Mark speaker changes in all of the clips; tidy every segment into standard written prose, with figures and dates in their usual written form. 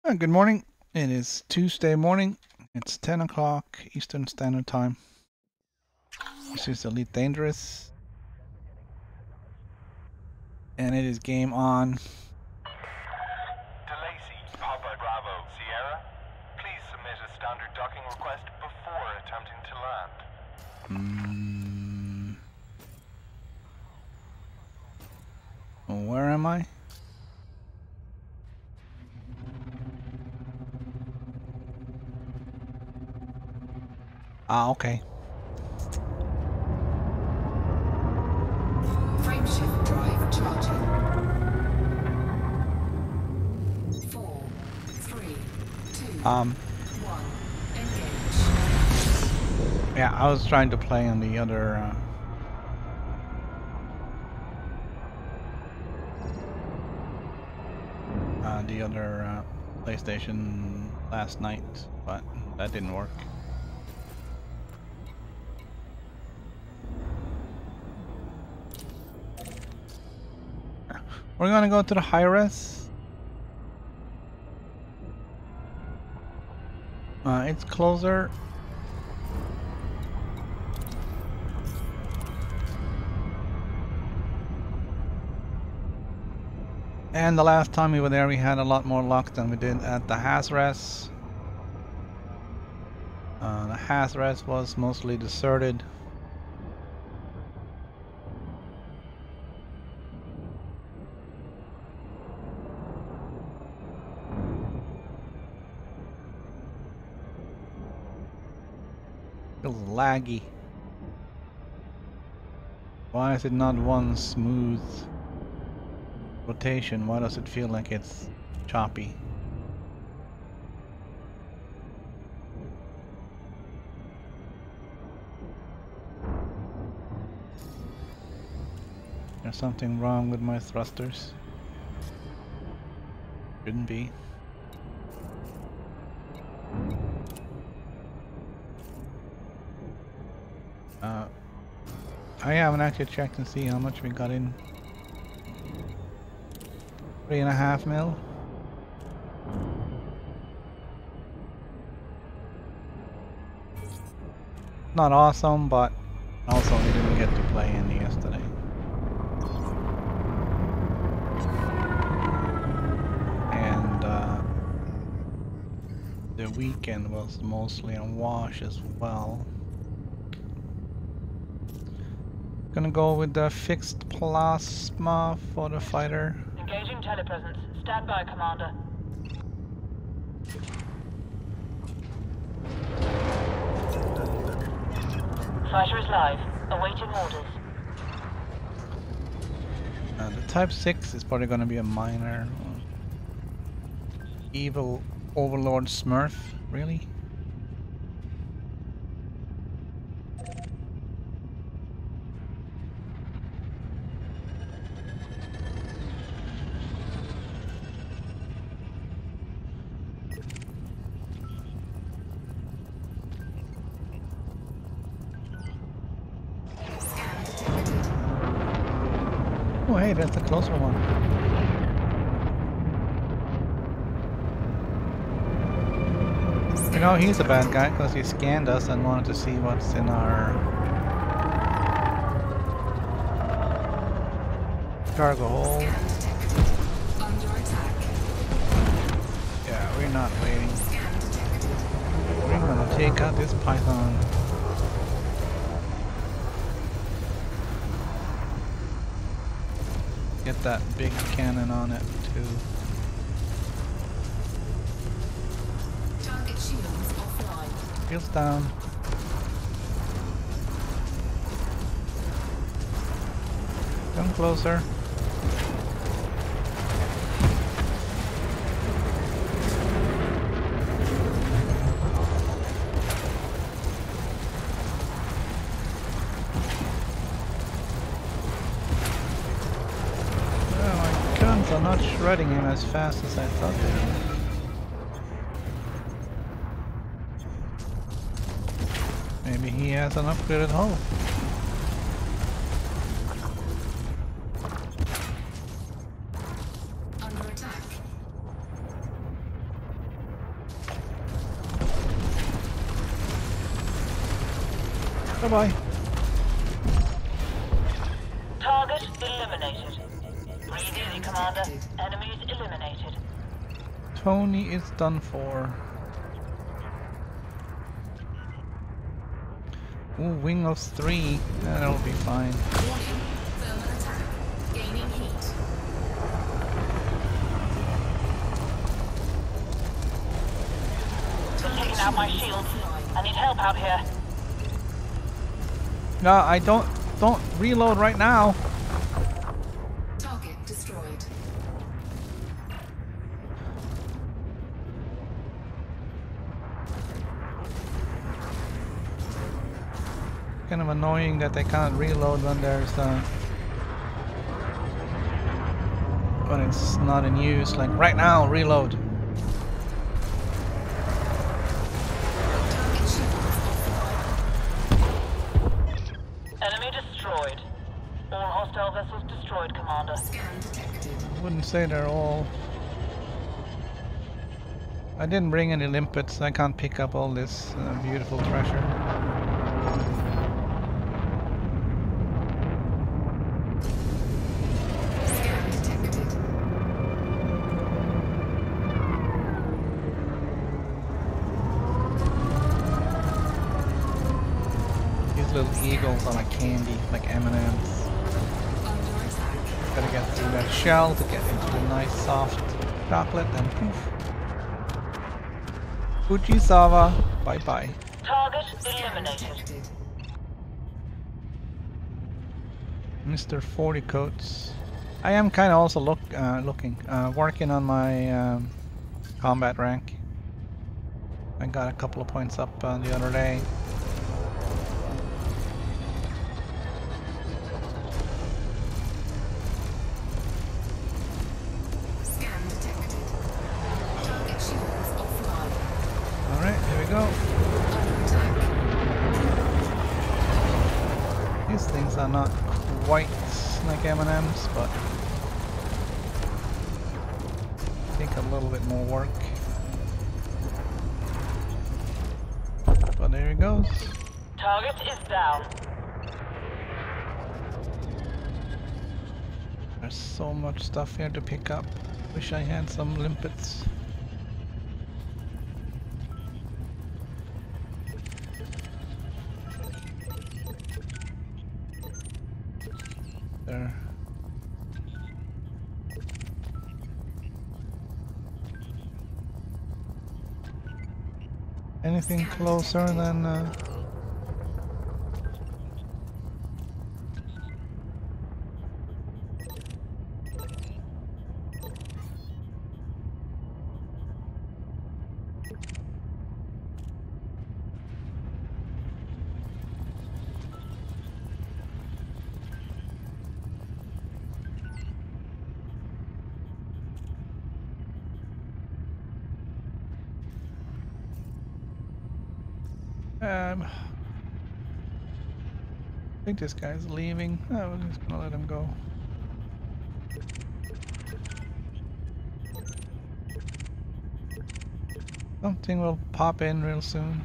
Speaker 1: Good morning. It is Tuesday morning. It's 10 o'clock Eastern Standard Time. This is Elite Dangerous. And it is game on.
Speaker 2: DeLacy, Papa Bravo, Sierra. Please submit a standard docking request before attempting to land.
Speaker 1: Where am I? Okay.
Speaker 3: Frameshift drive charging. 4, 3, 2, 1. Engage.
Speaker 1: Yeah, I was trying to play on the other PlayStation last night, but that didn't work. We're gonna go to the high res. It's closer. And the last time we were there, we had a lot more luck than we did at the Hazres. The Hazres was mostly deserted. Feels laggy. Why is it not one smooth rotation? Why does it feel like it's choppy? There's something wrong with my thrusters. Shouldn't be. I haven't actually checked and see how much we got in. 3.5 mil. Not awesome, but also we didn't get to play any yesterday. And the weekend was mostly on wash as well. Gonna go with the fixed plasma for the fighter.
Speaker 4: Engaging telepresence. Stand by, Commander. Fighter is live. Awaiting orders.
Speaker 1: The Type 6 is probably gonna be a minor. Evil Overlord Smurf, really? Oh hey, that's a closer one. You know, he's a bad guy because he scanned us and wanted to see what's in our cargo hold. Yeah, we're not waiting. We're gonna take out this python. Get that big cannon on it too.
Speaker 3: Target shields offline.
Speaker 1: Shields down. Come closer. I'm not shredding him as fast as I thought they would. Maybe he has an upgraded hull.
Speaker 3: Under attack.
Speaker 1: bye.
Speaker 4: Target eliminated. Breathe easy, Commander. Enemies eliminated.
Speaker 1: Tony is done for. Ooh, wing of 3. That'll be fine.
Speaker 3: Warning. Thermal attack. Gaining heat.
Speaker 4: They're taking out my shields. I need help out here.
Speaker 1: No, I don't reload right now.
Speaker 3: Target destroyed.
Speaker 1: Kind of annoying that they can't reload when there's when it's not in use. Like right now, reload.
Speaker 3: Target shields offline.
Speaker 4: Enemy destroyed. All hostile vessels destroyed, Commander.
Speaker 3: Scan detected.
Speaker 1: Wouldn't say they're all. I didn't bring any limpets. I can't pick up all this beautiful treasure.
Speaker 3: Scan detected.
Speaker 1: These little eagles are like candy, like M&Ms.
Speaker 3: Under attack.
Speaker 1: Gotta get through that shell to get into the nice soft chocolate and poof. Fujisawa, bye bye.
Speaker 4: Target
Speaker 3: Scan
Speaker 4: eliminated.
Speaker 3: detected.
Speaker 1: Mr. 40 coats. I am kind of also working on my combat rank. I got a couple of points up the other day.
Speaker 3: Scan detected. Target shields offline.
Speaker 1: Alright, here we go.
Speaker 3: Under attack.
Speaker 1: These things are not quite like M&Ms, but take a little bit more work. But there it goes.
Speaker 4: Target is down.
Speaker 1: There's so much stuff here to pick up. Wish I had some limpets. There. Anything closer than I think this guy's leaving. I was just gonna let him go. Something will pop in real soon.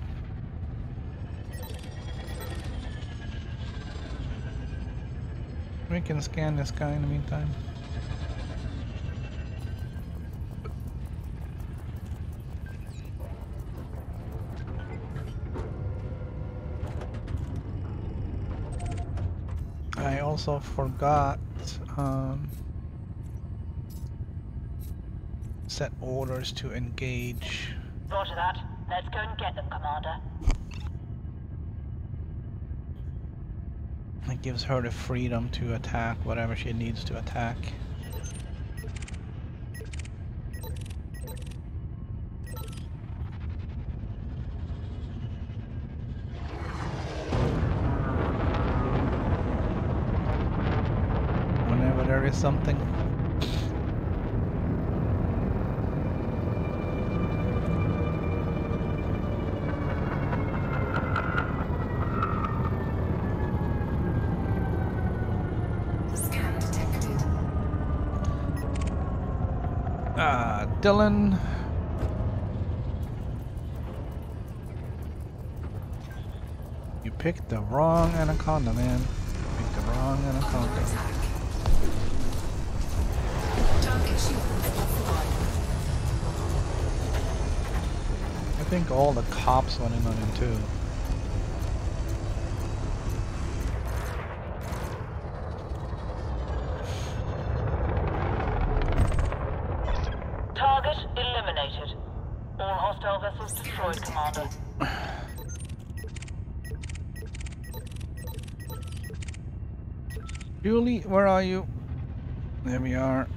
Speaker 1: We can scan this guy in the meantime. I also forgot set orders to engage.
Speaker 4: Roger that. Let's go and get them, Commander.
Speaker 1: It gives her the freedom to attack whatever she needs to attack. Whenever there is something.
Speaker 3: Scan detected.
Speaker 1: Dylan. You Picked the wrong anaconda, man. Picked the wrong
Speaker 3: Under
Speaker 1: anaconda.
Speaker 3: attack. Target shields offline.
Speaker 1: I think all the cops went in on him too.
Speaker 4: Target eliminated. All hostile vessels destroyed, Commander.
Speaker 1: Julie, where are you? There we are.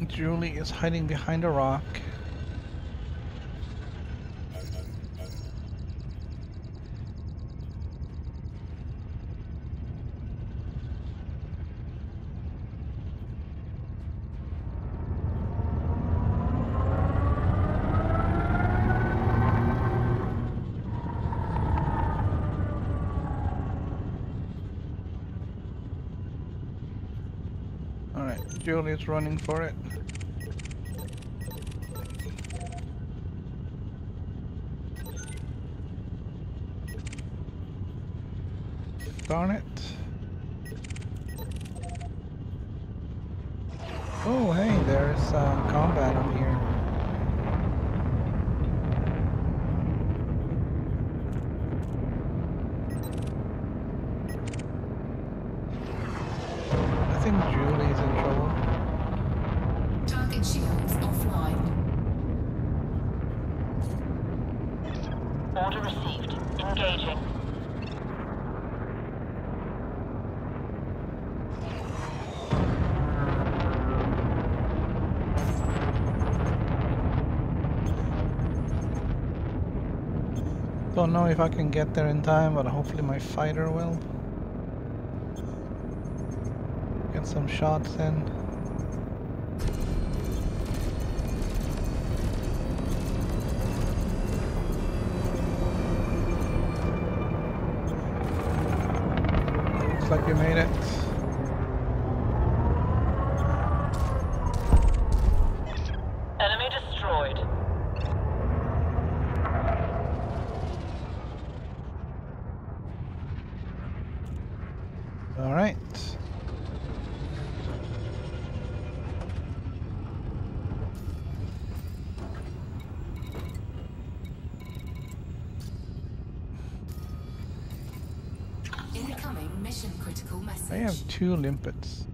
Speaker 1: Julie is hiding behind a rock. Alright, Julie's running for it. Darn it. Oh, hey, there's combat up here. I think Julie's in trouble.
Speaker 3: Target shields offline.
Speaker 4: Order received. Engaging.
Speaker 1: Don't know if I can get there in time, but hopefully my fighter will. Get some shots in. Looks like we made it.
Speaker 4: Enemy destroyed.
Speaker 1: All right.
Speaker 3: Incoming mission critical message.
Speaker 1: I have 2 limpets.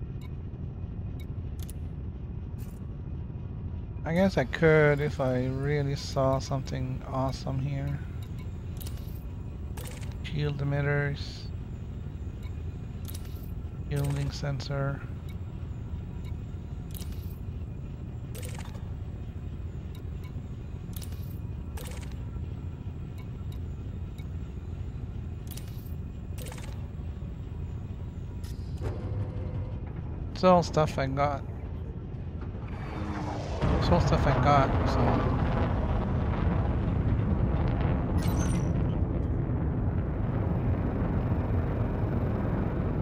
Speaker 1: I guess I could if I really saw something awesome here. Shield emitters. Shielding sensor. It's all stuff I got. It's all stuff I got, so.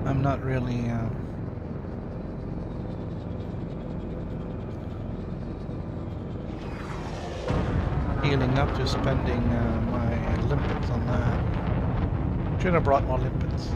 Speaker 1: I'm not really healing up to spending my limpets on that. Should have brought more limpets.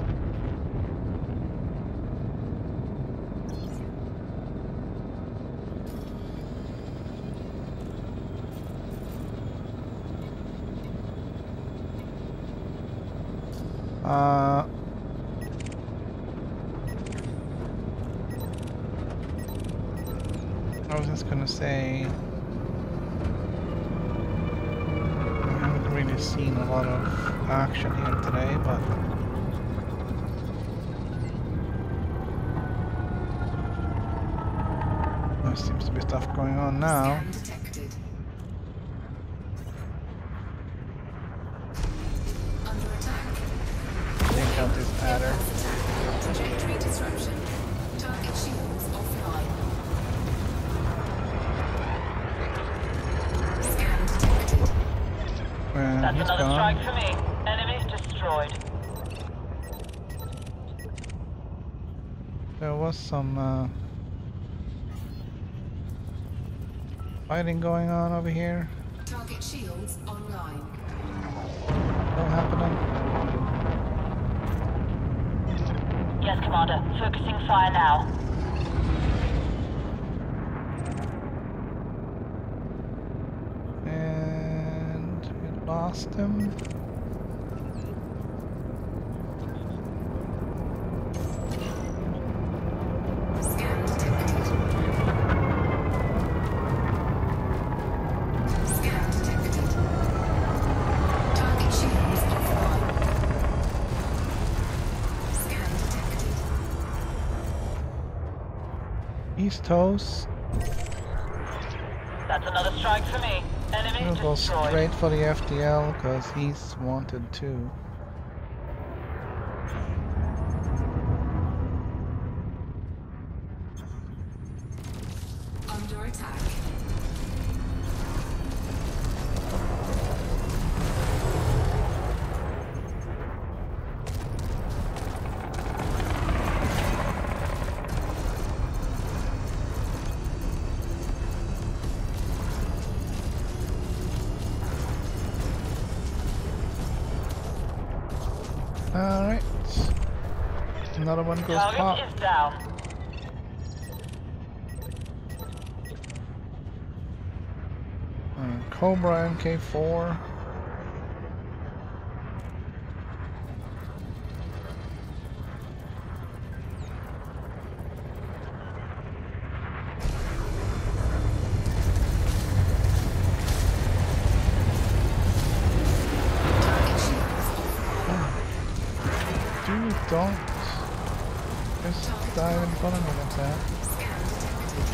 Speaker 1: I was just gonna say, I haven't really seen a lot of action here today, but there seems to be stuff going on now.
Speaker 3: Scan detected. Under attack.
Speaker 1: Take out this adder.
Speaker 3: Trajectory disruption. Target shields offline. Scan detected.
Speaker 4: That's
Speaker 1: He's
Speaker 4: another
Speaker 1: gone.
Speaker 4: strike for me. Enemy destroyed.
Speaker 1: There was some Fighting going on over here.
Speaker 3: Target shields online.
Speaker 1: Still happening.
Speaker 4: Yes, Commander. Focusing fire now.
Speaker 1: And we lost him.
Speaker 3: Scan detected. Scan detected. Target shields offline. Scan detected.
Speaker 1: He's toast.
Speaker 4: That's another strike for me. Enemy
Speaker 1: We'll go
Speaker 4: destroyed.
Speaker 1: straight for the FTL because he's wanted too.
Speaker 3: Under attack.
Speaker 1: Alright. Another one goes pop.
Speaker 4: Target is down.
Speaker 1: Cobra MK4. Dude, don't just dive in front of me like that.
Speaker 3: Scan detected.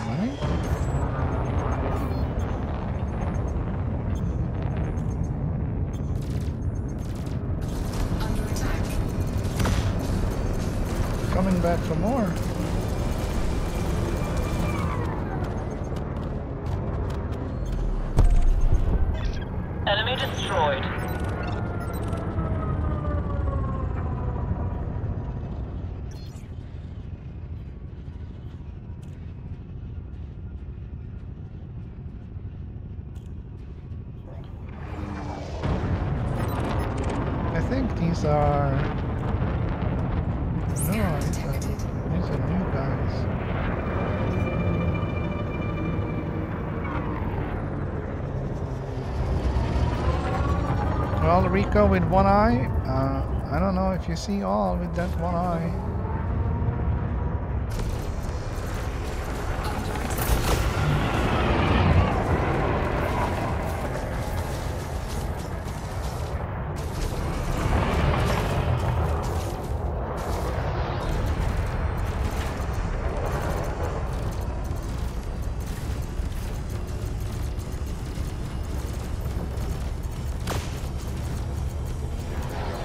Speaker 1: Right?
Speaker 3: Under attack.
Speaker 1: Coming back for more.
Speaker 4: Enemy destroyed.
Speaker 1: I think these are... No,
Speaker 3: Scan
Speaker 1: these are new guys. Well, Rico with one eye. I don't know if you see all with that one eye.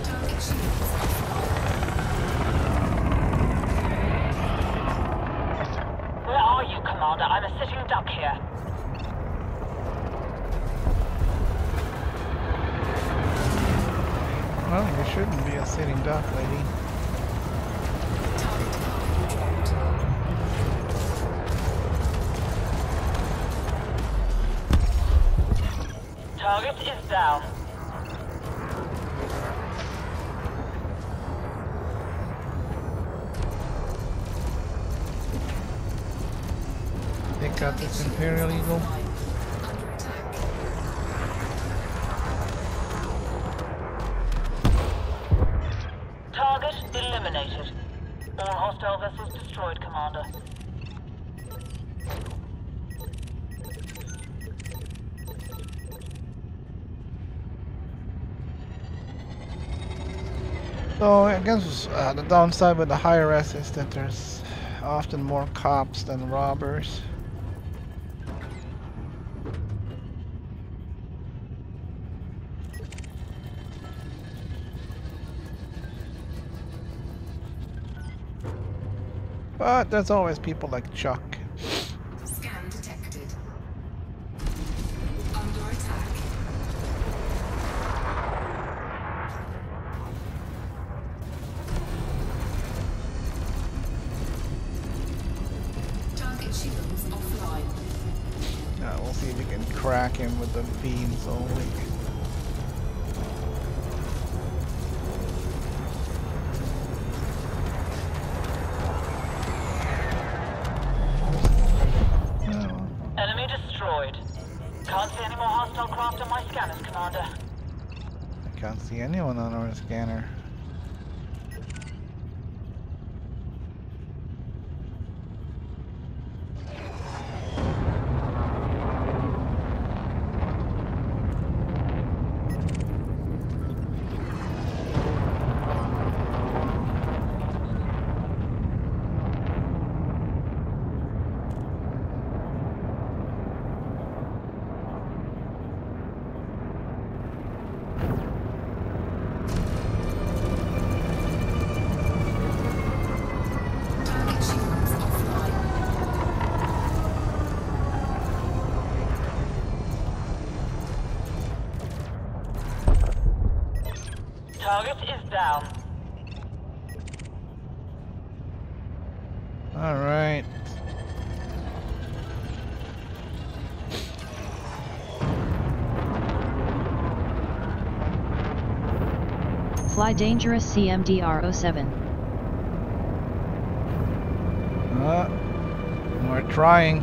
Speaker 3: Target shields
Speaker 4: Where are you, Commander? I'm a sitting duck here.
Speaker 1: Well, you shouldn't be a sitting duck, lady.
Speaker 3: target cargo dropped.
Speaker 4: Target is down.
Speaker 1: They got this Imperial Eagle.
Speaker 3: Under attack.
Speaker 4: Target eliminated. All hostile vessels destroyed, Commander.
Speaker 1: So I guess the downside with the higher S is that there's often more cops than robbers. But there's always people like Chuck.
Speaker 3: Scan detected. Under attack.
Speaker 1: We'll see if we can crack him with the beams only.
Speaker 4: Enemy destroyed. Can't see any more hostile craft on my scanners, Commander.
Speaker 1: I can't see anyone on our scanner.
Speaker 3: Target shields offline.
Speaker 4: Target is down.
Speaker 1: All right.
Speaker 5: Fly dangerous CMDR 07.
Speaker 1: We're trying.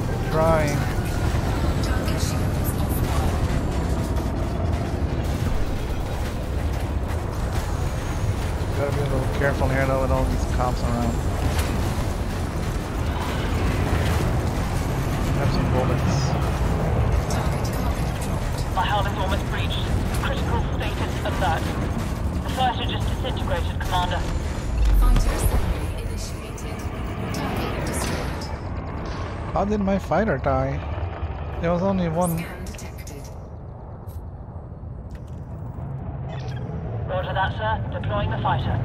Speaker 1: We're trying.
Speaker 3: Target shields offline.
Speaker 1: Gotta be a little careful here though with all these cops around. Have some bullets.
Speaker 3: Target cockpit dropped.
Speaker 4: My hull is almost breached. Critical status alert. The fighter just disintegrated, Commander.
Speaker 3: Fighter assembly initiated. Target destroyed.
Speaker 1: How did my fighter die? There was only one.
Speaker 3: Scan detected.
Speaker 4: Roger that, sir. Deploying the fighter.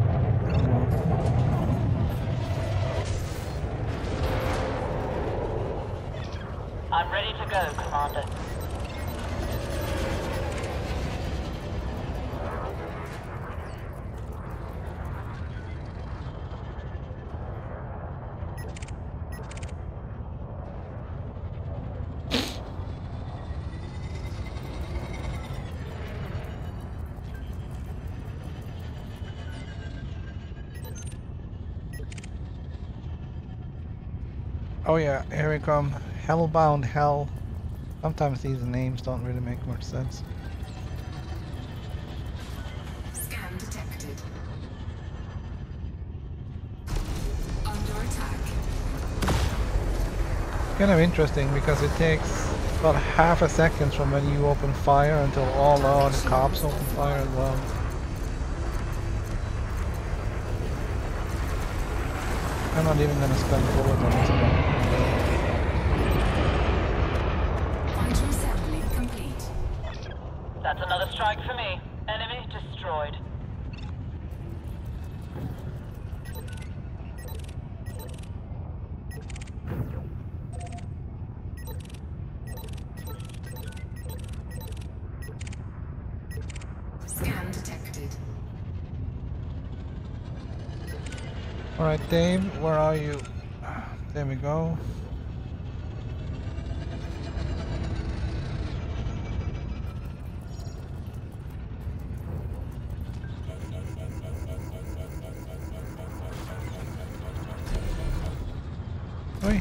Speaker 4: I'm ready to go, Commander.
Speaker 1: Oh yeah, here we come. Hellbound Hell. Sometimes these names don't really make much sense.
Speaker 3: Scan detected. Under attack.
Speaker 1: Kind of interesting because it takes about half a second from when you open fire until all the other cops open fire as well. I'm not even gonna spend bullets on this one.
Speaker 3: Fighter assembly complete.
Speaker 4: That's another strike for me. Enemy destroyed.
Speaker 3: Scan detected.
Speaker 1: Alright, Dave, where are you? There we go. Oi.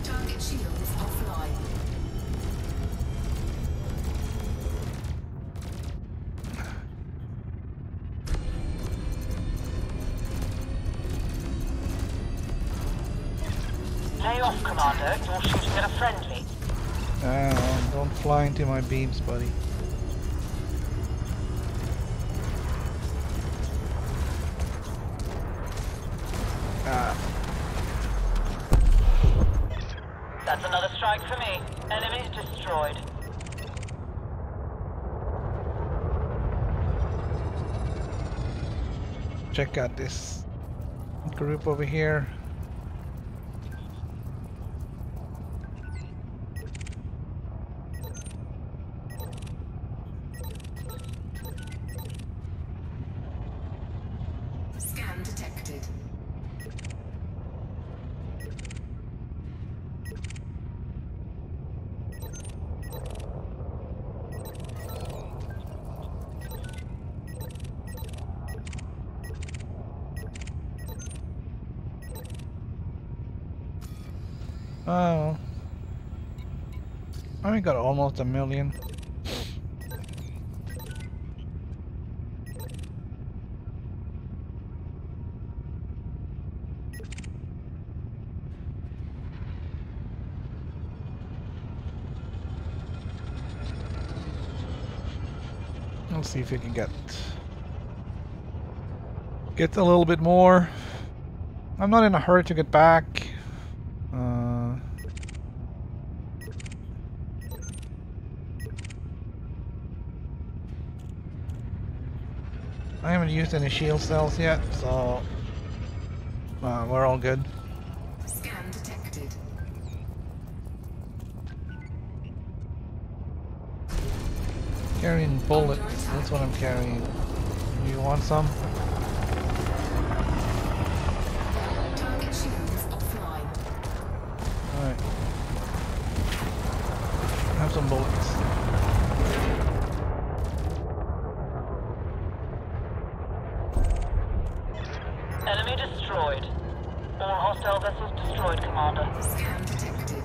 Speaker 3: Target shields offline.
Speaker 4: Lay off, Commander. You're shooting at a friendly.
Speaker 1: Don't fly into my beams, buddy.
Speaker 4: That's another strike for me. Enemy destroyed.
Speaker 1: Check out this group over here. Oh. I got almost 1 million. Let's see if we can get a little bit more. I'm not in a hurry to get back. I haven't used any shield cells yet, so we're all good.
Speaker 3: Scan detected.
Speaker 1: Carrying bullets, that's what I'm carrying. You want some?
Speaker 3: Target shields offline.
Speaker 1: Alright. Have some bullets.
Speaker 4: Enemy destroyed. All hostile vessels destroyed, Commander.
Speaker 3: Scan detected.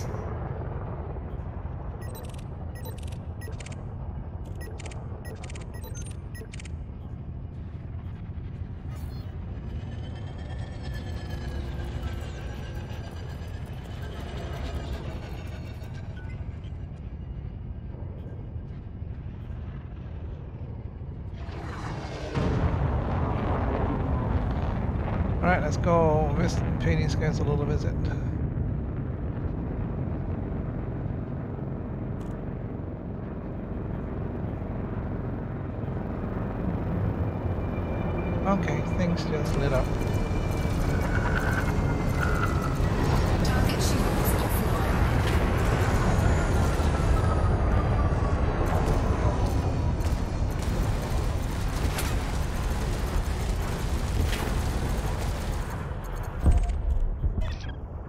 Speaker 1: Alright, let's go pay these guys a little visit. Okay, things just lit up.
Speaker 3: Target shields offline.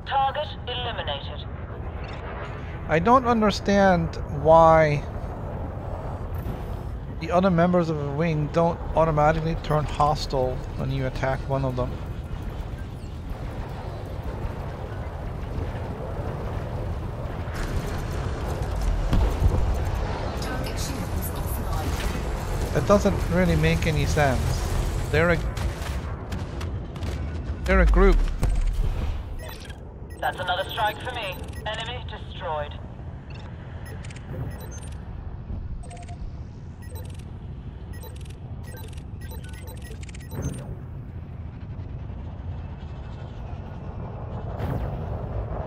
Speaker 4: Target eliminated.
Speaker 1: I don't understand why the other members of a wing don't automatically turn hostile when you attack one of them.
Speaker 3: Target shields offline.
Speaker 1: That doesn't really make any sense. They're a group.
Speaker 4: That's another strike for me. Enemy destroyed.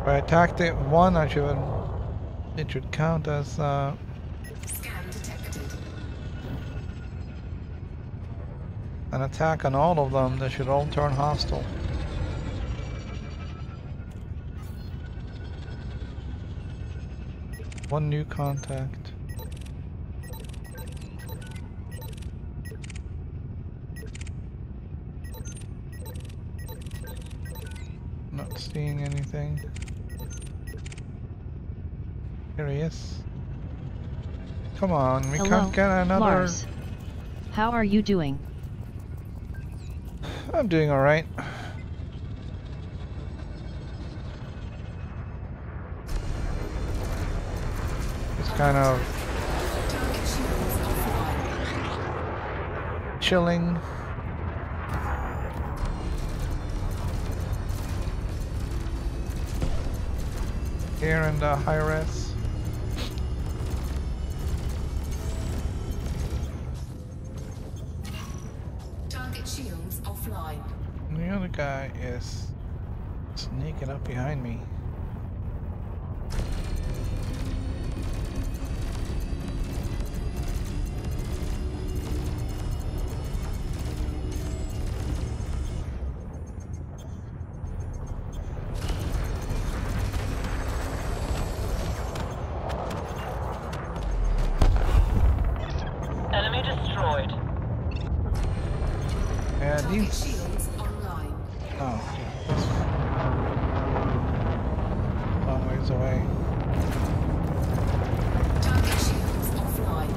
Speaker 1: If I attacked it one, it should count as
Speaker 3: Scan detected.
Speaker 1: an attack on all of them. They should all turn hostile. One new contact. Not seeing anything. Here he is. Come on, we
Speaker 5: Hello,
Speaker 1: can't get another.
Speaker 5: Lars. How are you doing?
Speaker 1: I'm doing alright. Just kind of
Speaker 3: Target shields offline.
Speaker 1: chilling. Here in the high res.
Speaker 3: Target shields offline.
Speaker 1: And the other guy is sneaking up behind me.
Speaker 4: Enemy destroyed.
Speaker 1: Yeah,
Speaker 3: Target
Speaker 1: these.
Speaker 3: shields online.
Speaker 1: Oh, that's long ways away.
Speaker 3: Target shields offline.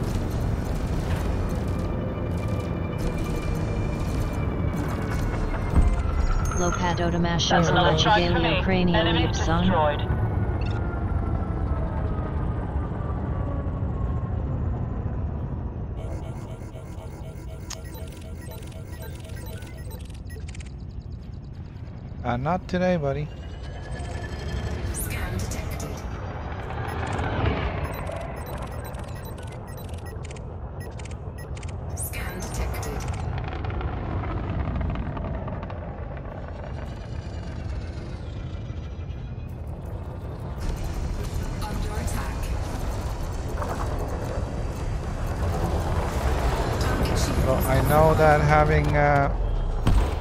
Speaker 5: Lopado
Speaker 4: That's
Speaker 5: Damashes
Speaker 4: another strike for
Speaker 5: Alachigalio
Speaker 4: me.
Speaker 5: Cranially
Speaker 4: Enemy
Speaker 5: Upsung.
Speaker 4: destroyed.
Speaker 1: Not today, buddy.
Speaker 3: Scan detected. Scan detected. Under attack. Target shields.
Speaker 1: Well, I know that having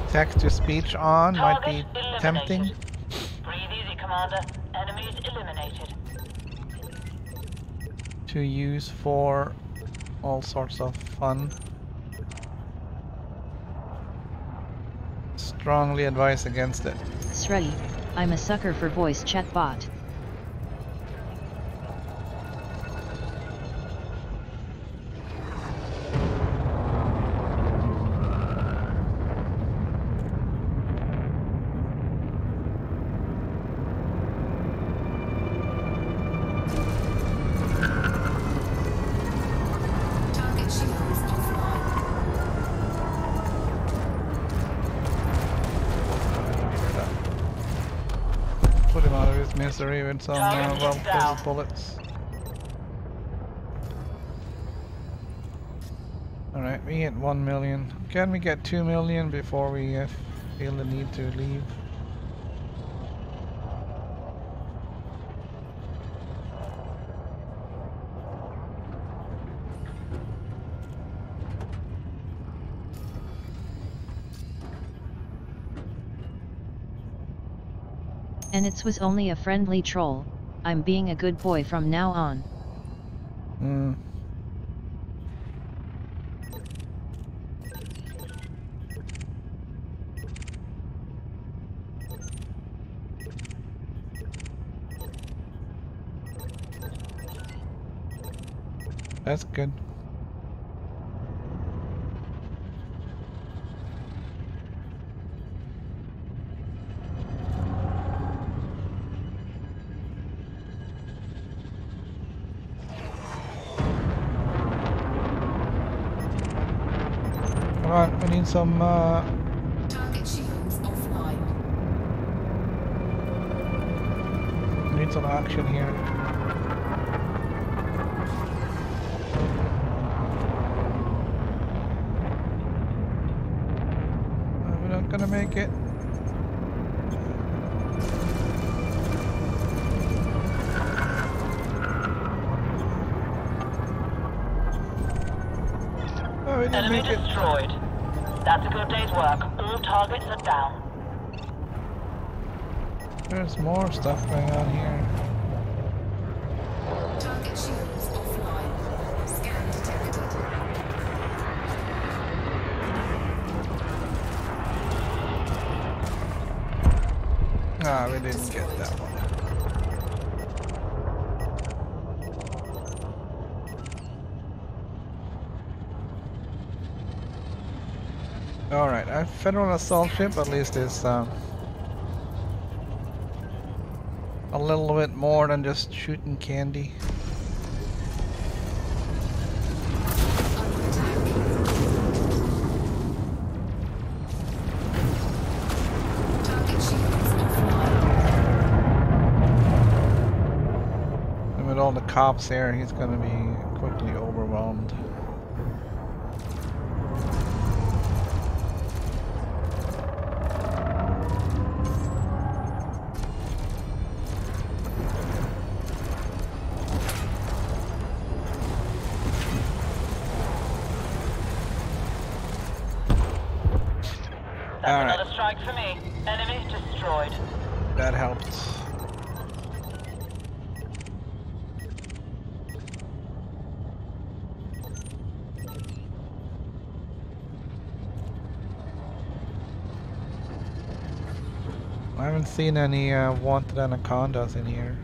Speaker 1: text-to-speech on might be
Speaker 4: Target eliminated.
Speaker 1: tempting.
Speaker 4: Breathe easy, Commander. Enemies eliminated.
Speaker 1: To use for all sorts of fun. Strongly advise against it.
Speaker 5: Sredi, I'm a sucker for voice chat bot.
Speaker 3: Target shields offline.
Speaker 1: Put him out of his misery with some
Speaker 4: Target is down.
Speaker 1: well-placed bullets. Alright, we get 1 million. Can we get 2 million before we feel the need to leave?
Speaker 5: And it was only a friendly troll. I'm being a good boy from now on.
Speaker 1: Hmm. That's good. Come on, we need some
Speaker 3: Target shields offline.
Speaker 1: action here. We're not gonna make it. Oh, we didn't
Speaker 4: Enemy
Speaker 1: make it.
Speaker 4: destroyed. That's a good day's work. All targets are down.
Speaker 1: There's more stuff going on here.
Speaker 3: Target shields offline. Scan detected.
Speaker 1: Ah, we didn't get that one. Alright, a federal assault ship at least is a little bit more than just shooting candy.
Speaker 3: Under attack. Target shields offline.
Speaker 1: And with all the cops here, he's gonna be quickly overwhelmed.
Speaker 4: That's
Speaker 1: All right.
Speaker 4: another strike for me. Enemy destroyed.
Speaker 1: That helped. I haven't seen any wanted anacondas in here.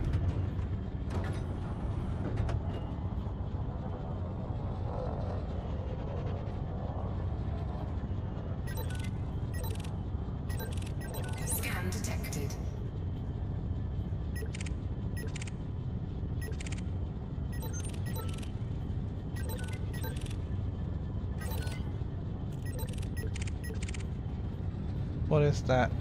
Speaker 3: Scan detected.
Speaker 1: What is that?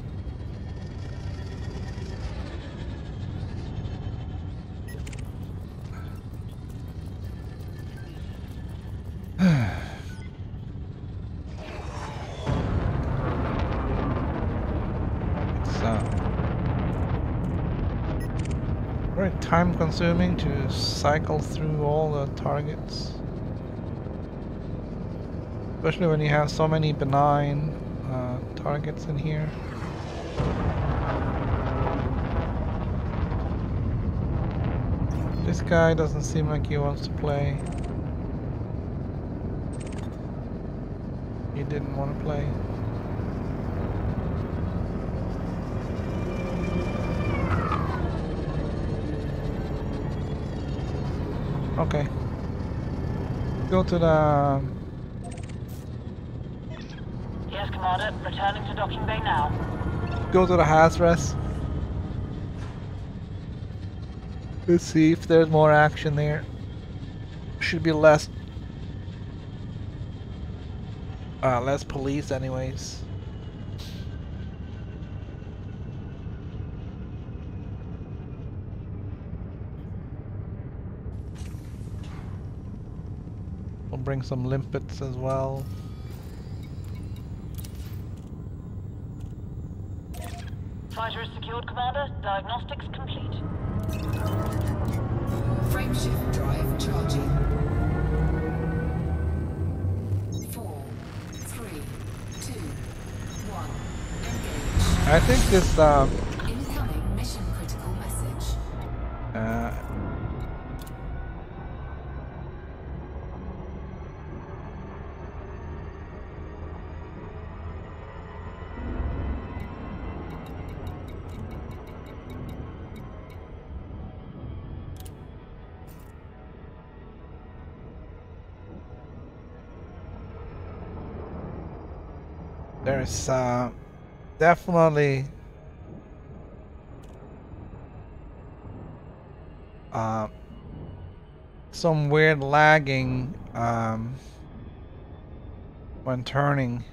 Speaker 1: Very time consuming to cycle through all the targets. Especially when you have so many benign targets in here. This guy doesn't seem like he wants to play. He didn't want to play. Okay. Go to the...
Speaker 4: Yes, Commander. Returning to docking bay now.
Speaker 1: Go to the Hazras. Let's see if there's more action there. Should be less police anyways. We'll bring some limpets as well.
Speaker 4: Fighter is secured, Commander. Diagnostics complete.
Speaker 3: Frameshift drive charging. 4, 3, 2, 1. Engage.
Speaker 1: I think this
Speaker 3: Incoming mission critical message.
Speaker 1: there's definitely some weird lagging when turning.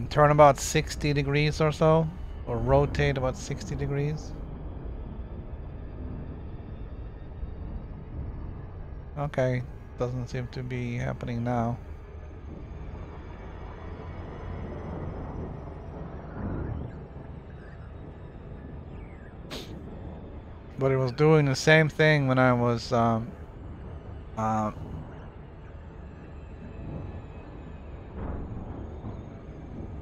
Speaker 1: Turn about 60 degrees or so, or rotate about 60 degrees. Okay, doesn't seem to be happening now. But it was doing the same thing when I was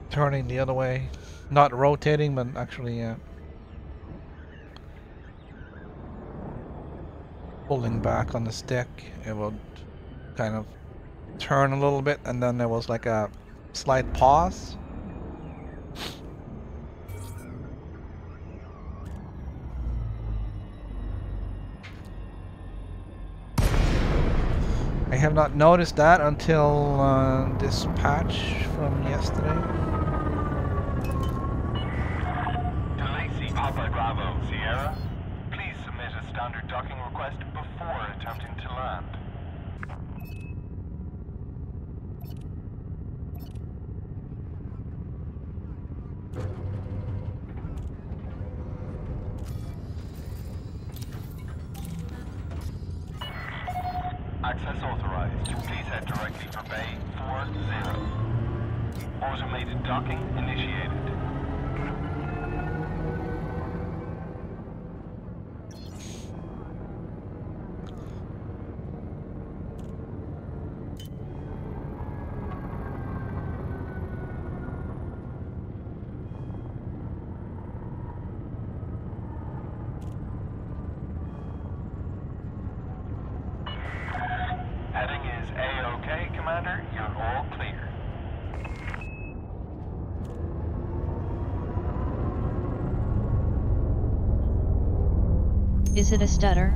Speaker 1: turning the other way. Not rotating, but actually pulling back on the stick. It would kind of turn a little bit, and then there was like a slight pause. I have not noticed that until this patch from yesterday.
Speaker 2: Papa Bravo, Sierra, please submit a standard docking request before attempting to land. Access authorized. Please head directly for Bay 40. Automated docking initiated. Heading is A-OK, Commander. You're all clear.
Speaker 5: Is it a stutter?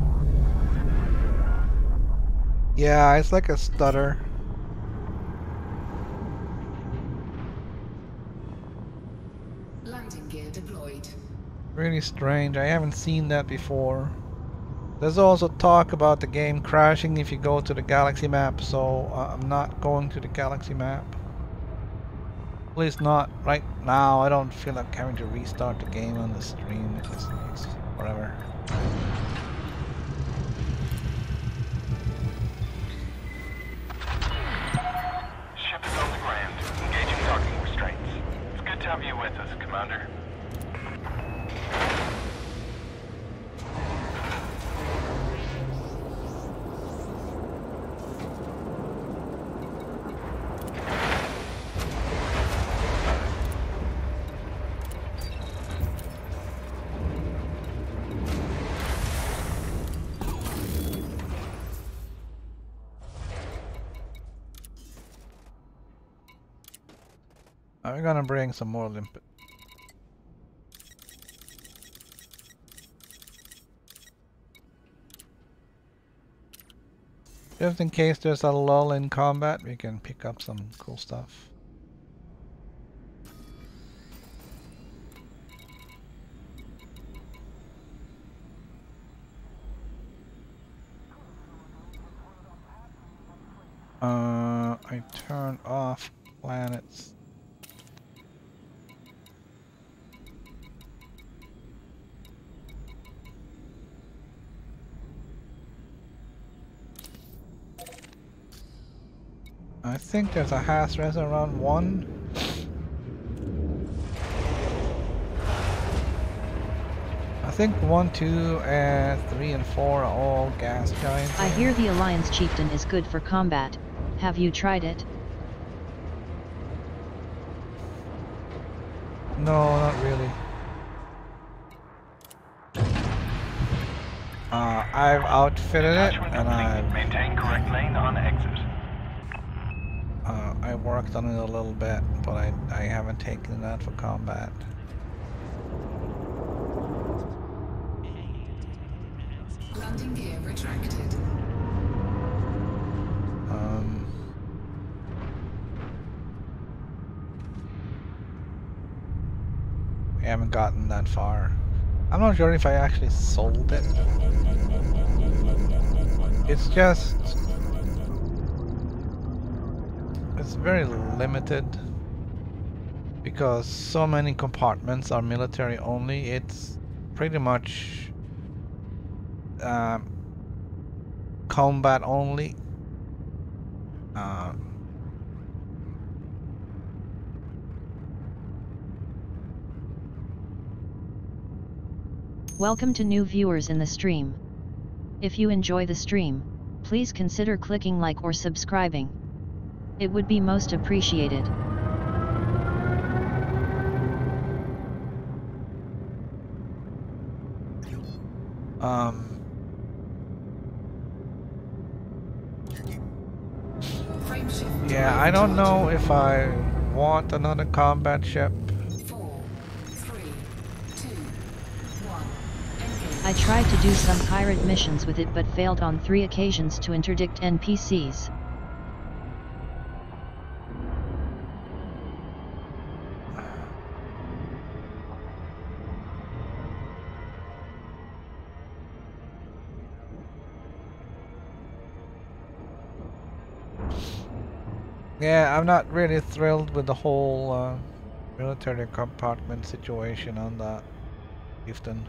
Speaker 1: Yeah, it's like a stutter.
Speaker 3: Landing gear deployed.
Speaker 1: Really strange. I haven't seen that before. There's also talk about the game crashing if you go to the galaxy map, so I'm not going to the galaxy map. At least not right now. I don't feel like having to restart the game on the stream. It's whatever. I'm gonna bring some more limpet. Just in case there's a lull in combat, we can pick up some cool stuff. I turned off planets. I think there's a Haas-Res around 1. I think 1, 2, and 3, and 4 are all gas giants.
Speaker 5: I hear the Alliance Chieftain is good for combat. Have you tried it?
Speaker 1: No, not really. I've outfitted it, and
Speaker 2: Maintain correct lane on exit.
Speaker 1: I worked on it a little bit, but I haven't taken it out for combat.
Speaker 3: Landing gear retracted.
Speaker 1: I haven't gotten that far. I'm not sure if I actually sold it. It's just... it's very limited. Because so many compartments are military only, it's pretty much combat only.
Speaker 5: Welcome to new viewers in the stream. If you enjoy the stream, please consider clicking like or subscribing. It would be most appreciated.
Speaker 1: Yeah, I don't know if I want another combat ship.
Speaker 3: 4, 3, 2, 1.
Speaker 5: I tried to do some pirate missions with it but failed on 3 occasions to interdict NPCs.
Speaker 1: Yeah, I'm not really thrilled with the whole military compartment situation on that Chieftain.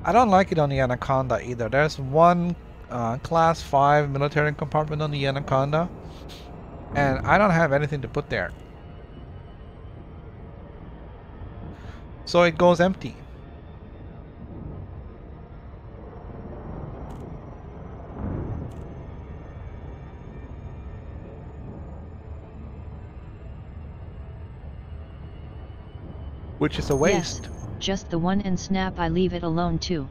Speaker 1: I don't like it on the Anaconda either. There's one class 5 military compartment on the Anaconda, and I don't have anything to put there. So it goes empty. Which is a waste.
Speaker 5: Yes, just the one and snap I leave it alone too.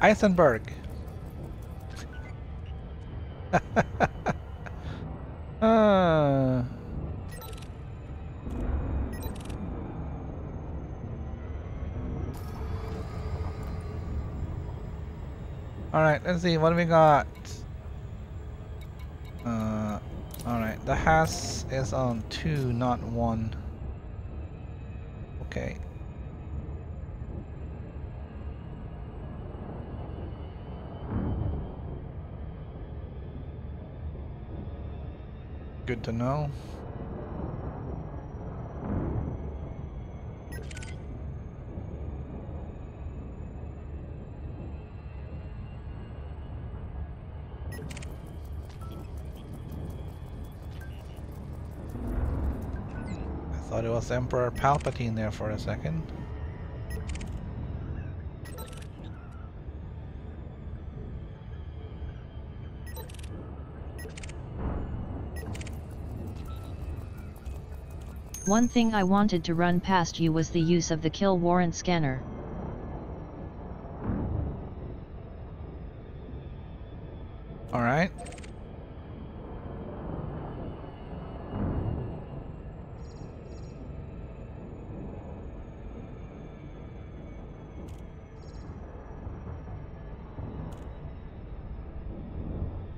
Speaker 1: Eisenberg. Alright, let's see, what do we got? Alright, the Haas is on 2, not 1. Okay. Good to know. Thought it was Emperor Palpatine there for a second.
Speaker 5: One thing I wanted to run past you was the use of the kill warrant scanner.
Speaker 1: Alright.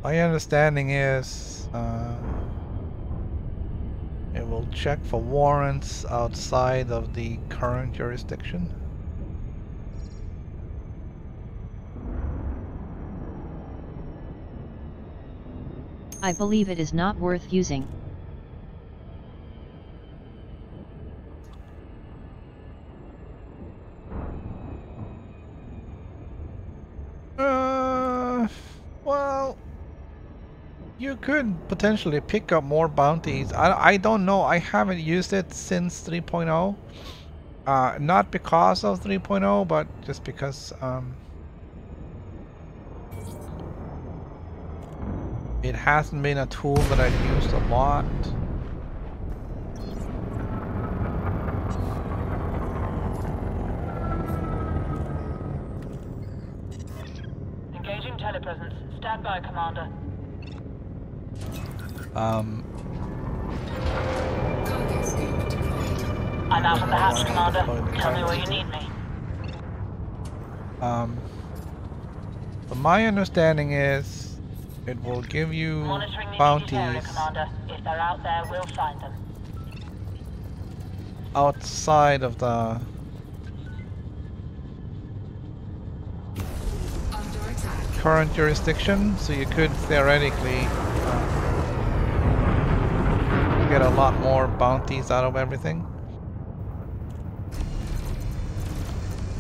Speaker 1: My understanding is it will check for warrants outside of the current jurisdiction.
Speaker 5: I believe it is not worth using.
Speaker 1: Well, you could potentially pick up more bounties. I don't know. I haven't used it since 3.0. Not because of 3.0, but just because it hasn't been a tool that I've used a lot.
Speaker 4: Engaging telepresence. Stand by, Commander.
Speaker 3: Cargo scope deployed.
Speaker 4: I'm out of the hatch, Commander. Tell me where you need me.
Speaker 1: But my understanding is it will give you
Speaker 4: Monitoring the
Speaker 1: bounties
Speaker 4: immediate area, Commander. If they're out there, we'll find them.
Speaker 1: outside of the
Speaker 3: Under attack.
Speaker 1: current jurisdiction, so you could theoretically get a lot more bounties out of everything.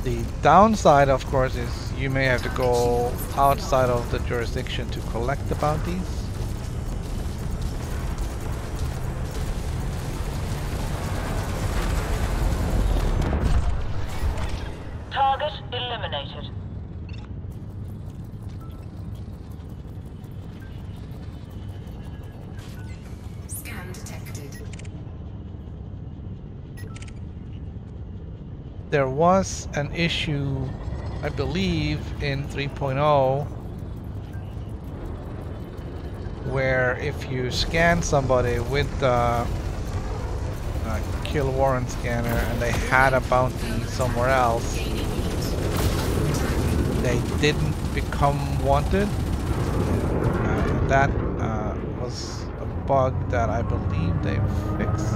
Speaker 1: The downside, of course, is you may have to go outside of the jurisdiction to collect the bounties.
Speaker 4: Target eliminated.
Speaker 3: Scan detected.
Speaker 1: There was an issue, I believe, in 3.0 where if you scan somebody with the kill warrant scanner and they had a bounty somewhere else,
Speaker 3: Gaining heat.
Speaker 1: they didn't become wanted. That was a bug that I believe they fixed.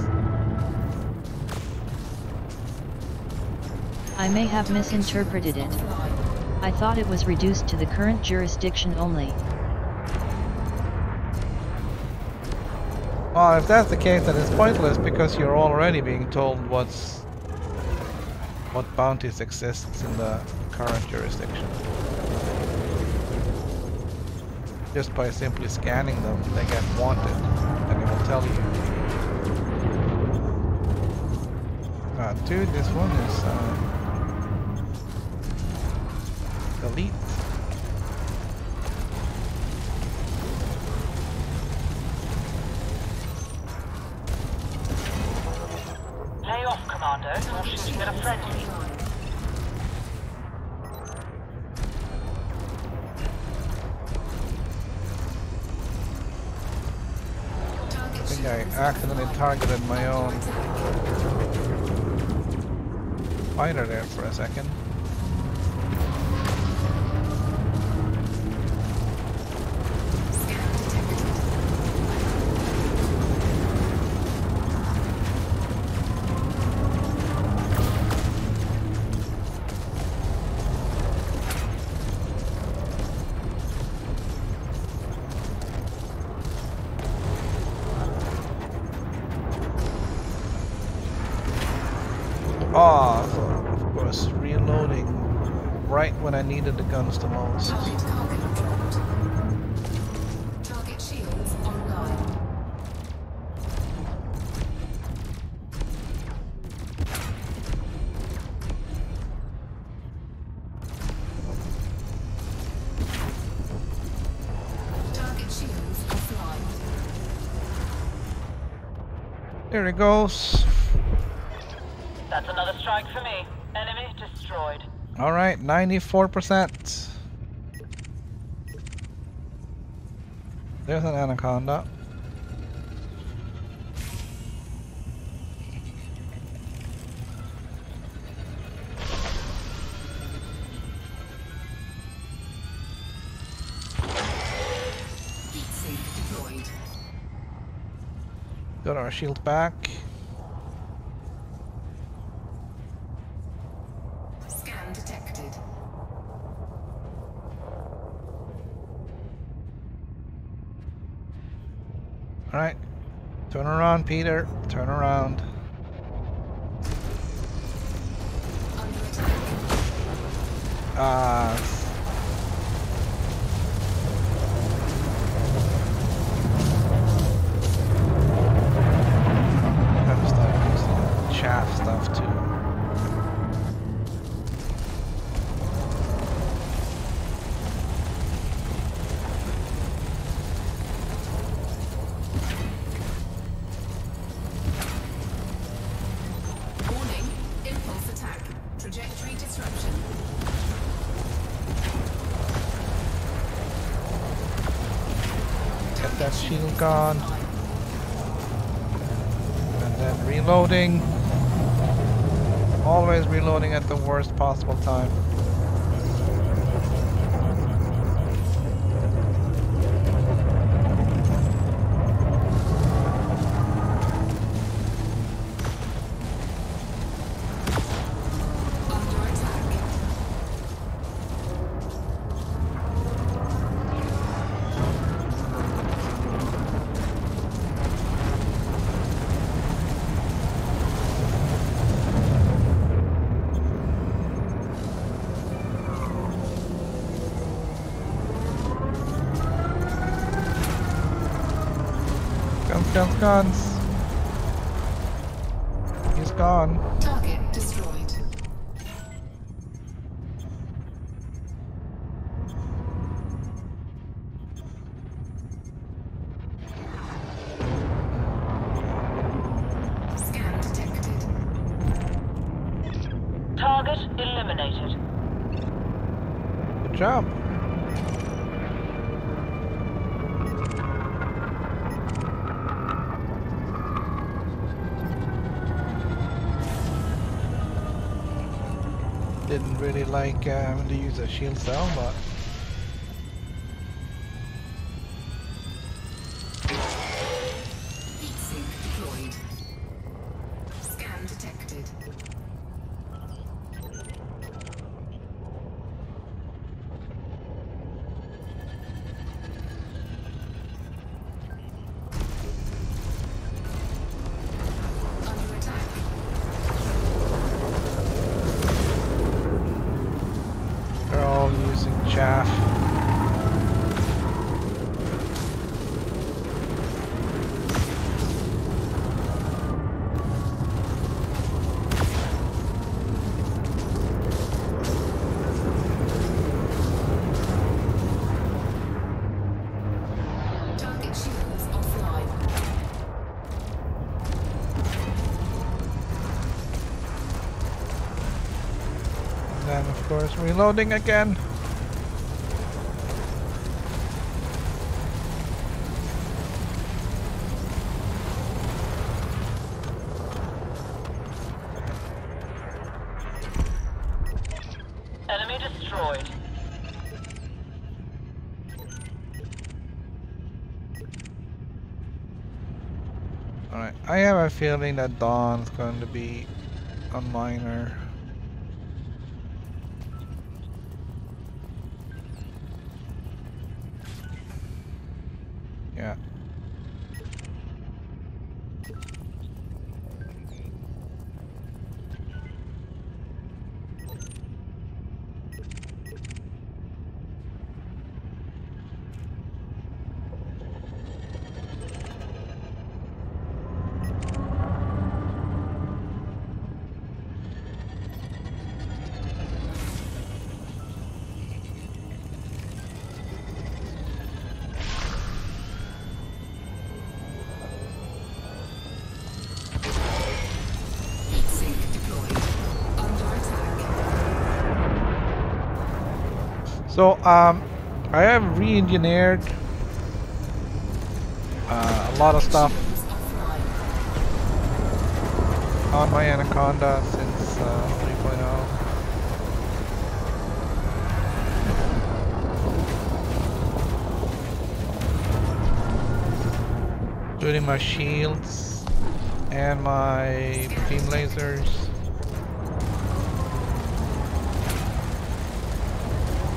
Speaker 5: I may have misinterpreted it. I thought it was reduced to the current jurisdiction only.
Speaker 1: Well, if that's the case, then it's pointless because you're already being told what bounties exists in the current jurisdiction. Just by simply scanning them, they get wanted, and it will tell you. Dude, this one is delete.
Speaker 4: Lay off, Commander. You're shooting at a friendly.
Speaker 1: I think I accidentally targeted my own fighter there for a second.
Speaker 3: Scan detected.
Speaker 1: Oh, of course, reloading right when I needed the guns the most.
Speaker 3: Target cargo dropped. Target shields online.
Speaker 1: There it goes.
Speaker 4: That's another strike for me. Enemy destroyed.
Speaker 1: Alright, 94%. There's an anaconda.
Speaker 3: Heat sink deployed.
Speaker 1: Got our shield back.
Speaker 3: Scan detected.
Speaker 1: Alright. Turn around, Peter. Turn around.
Speaker 3: Under attack.
Speaker 1: Gotta start using chaff stuff too.
Speaker 3: Warning. Impulse attack. Trajectory disruption.
Speaker 1: Get that shield gone. And then reloading. Always reloading at the worst possible time.
Speaker 3: Under attack.
Speaker 1: Guns, guns. He's gone.
Speaker 3: Target destroyed. Scan detected.
Speaker 4: Target eliminated.
Speaker 1: Good job. Didn't really like having to use a shield cell, but
Speaker 3: Heat sink deployed. Scan detected. Under attack.
Speaker 1: they're all using chaff.
Speaker 3: Target shields offline.
Speaker 1: And then of course reloading again.
Speaker 4: Enemy destroyed.
Speaker 1: Alright, I have a feeling that Dawn's going to be a miner. Yeah. So I have re-engineered a lot of stuff on my Anaconda since 3.0. Including my shields and my beam lasers.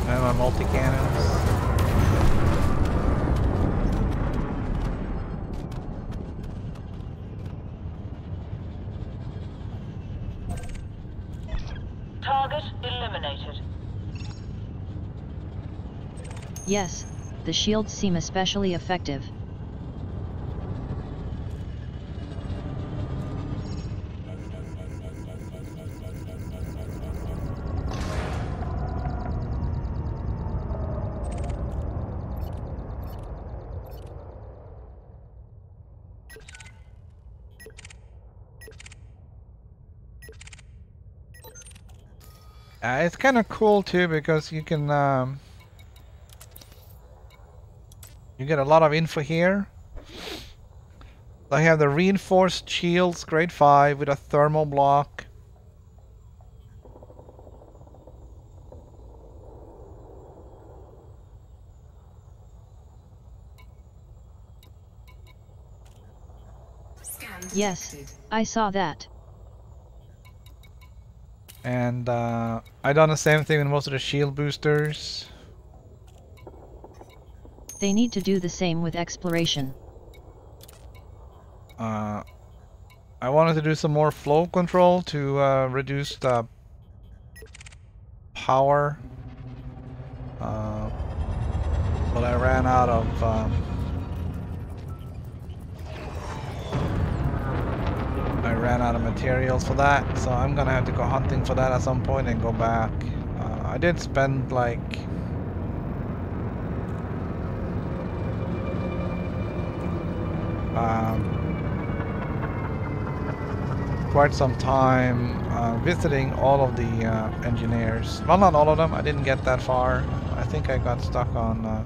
Speaker 1: And my multi-cannons.
Speaker 4: Target eliminated.
Speaker 5: Yes, the shields seem especially effective.
Speaker 1: It's kind of cool too because you can you get a lot of info here. I have the reinforced shields, grade 5 with a thermal block.
Speaker 5: Yes, I saw that.
Speaker 1: And I done the same thing with most of the shield boosters.
Speaker 5: They need to do the same with exploration.
Speaker 1: I wanted to do some more flow control to reduce the power, but I ran out of materials for that, so I'm gonna have to go hunting for that at some point and go back. I did spend like quite some time visiting all of the engineers. Well, not all of them. I didn't get that far. I think I got stuck on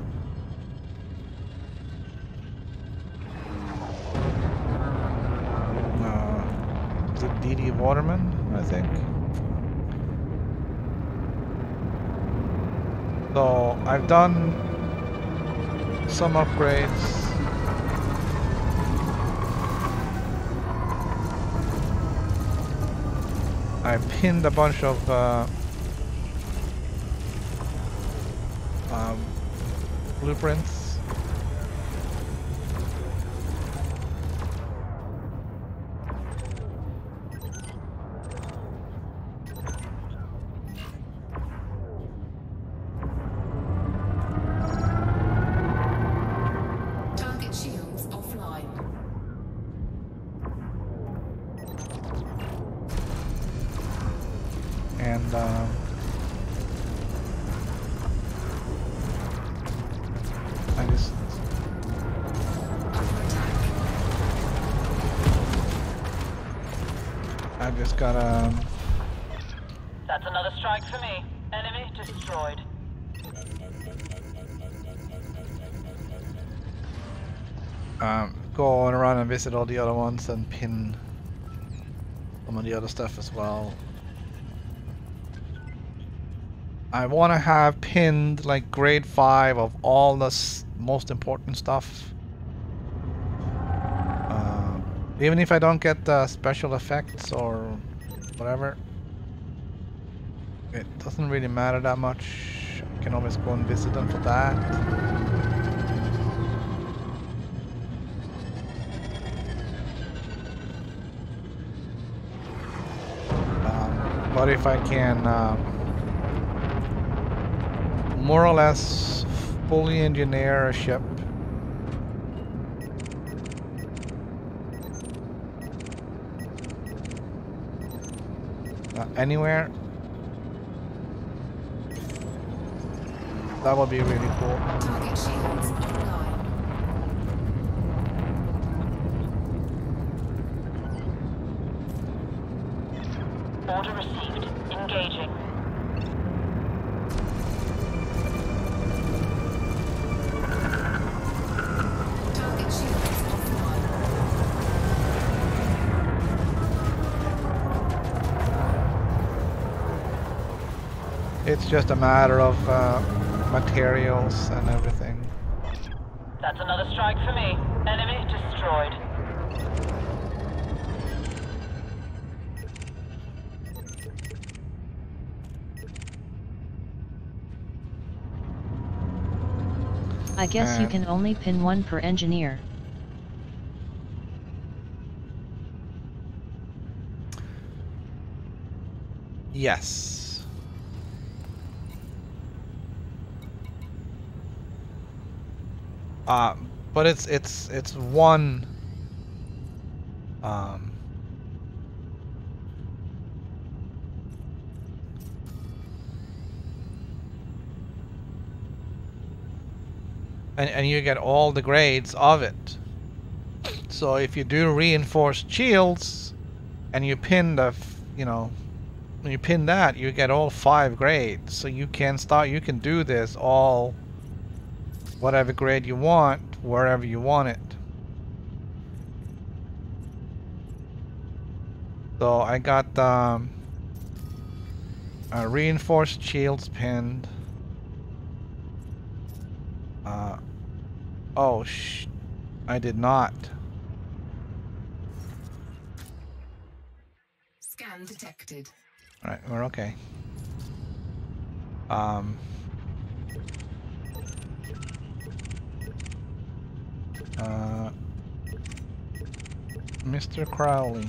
Speaker 1: is it DD Waterman, I think. So I've done some upgrades. I pinned a bunch of blueprints.
Speaker 3: Target shields offline.
Speaker 1: And I just gotta
Speaker 4: That's another strike for me. Enemy destroyed.
Speaker 1: go on around and visit all the other ones and pin some of the other stuff as well. I want to have pinned like grade 5 of all the most important stuff. Even if I don't get the special effects or whatever, it doesn't really matter that much. I can always go and visit them for that. But if I can more or less fully engineer a ship, anywhere, that would be really cool.
Speaker 3: Target shields offline.
Speaker 4: Order received. Engaging.
Speaker 1: It's just a matter of materials and everything.
Speaker 4: That's another strike for me. Enemy destroyed.
Speaker 5: I guess you can only pin one per engineer.
Speaker 1: Yes. But it's one. And you get all the grades of it. So if you do reinforced shields, and you pin the, when you pin that, you get all 5 grades. So you can do this all, whatever grade you want, wherever you want it. So I got reinforced shields pinned. Oh, I did not.
Speaker 3: Scan detected.
Speaker 1: All right, we're okay. Mr. Crowley.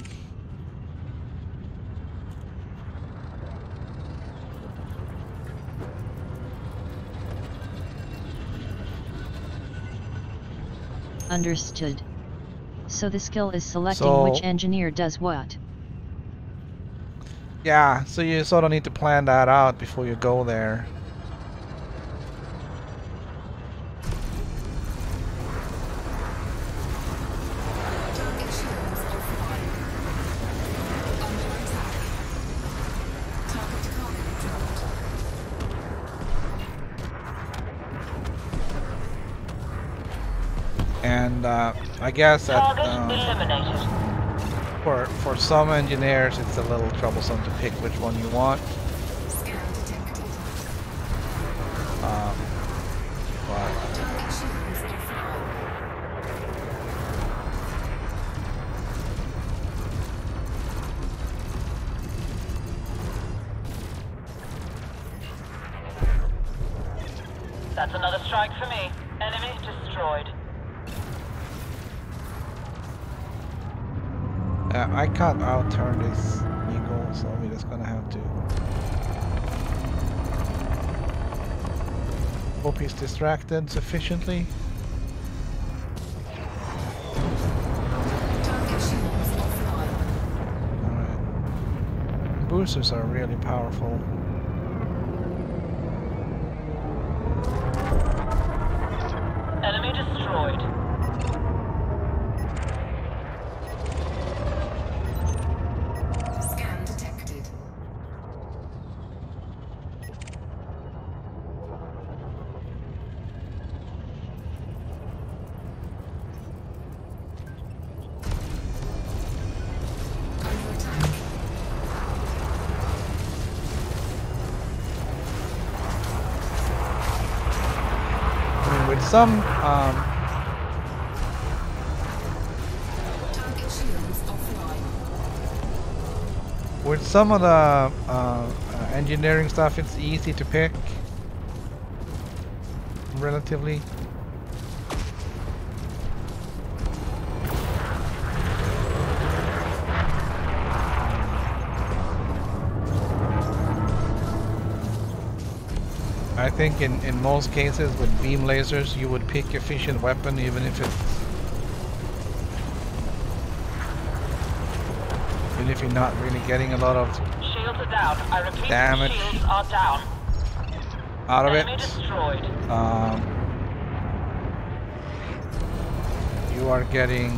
Speaker 5: Understood. So the skill is selecting which engineer does what.
Speaker 1: Yeah, so you sort of need to plan that out before you go there.
Speaker 3: Target shields offline. Under attack. Target cargo dropped.
Speaker 1: And I guess that
Speaker 4: eliminated.
Speaker 1: for some engineers it's a little troublesome to pick which one you want.
Speaker 3: Scan detected.
Speaker 1: But
Speaker 3: Target shields offline.
Speaker 4: That's another strike for me. Enemy destroyed.
Speaker 1: I can't out-turn this eagle, so we're just gonna have to hope he's distracted sufficiently.
Speaker 3: Target shields offline.
Speaker 1: Alright. Boosters are really powerful.
Speaker 4: Enemy destroyed.
Speaker 3: Scan detected. Under attack.
Speaker 1: I mean, with some
Speaker 3: Target shields offline.
Speaker 1: with some of the engineering stuff, it's easy to pick, relatively. I think in most cases with beam lasers you would pick efficient weapon even if you're not really getting a lot of
Speaker 4: Shields are down. I repeat,
Speaker 1: damage
Speaker 4: shields are down.
Speaker 1: out of
Speaker 4: Enemy
Speaker 1: it.
Speaker 4: destroyed.
Speaker 1: You are getting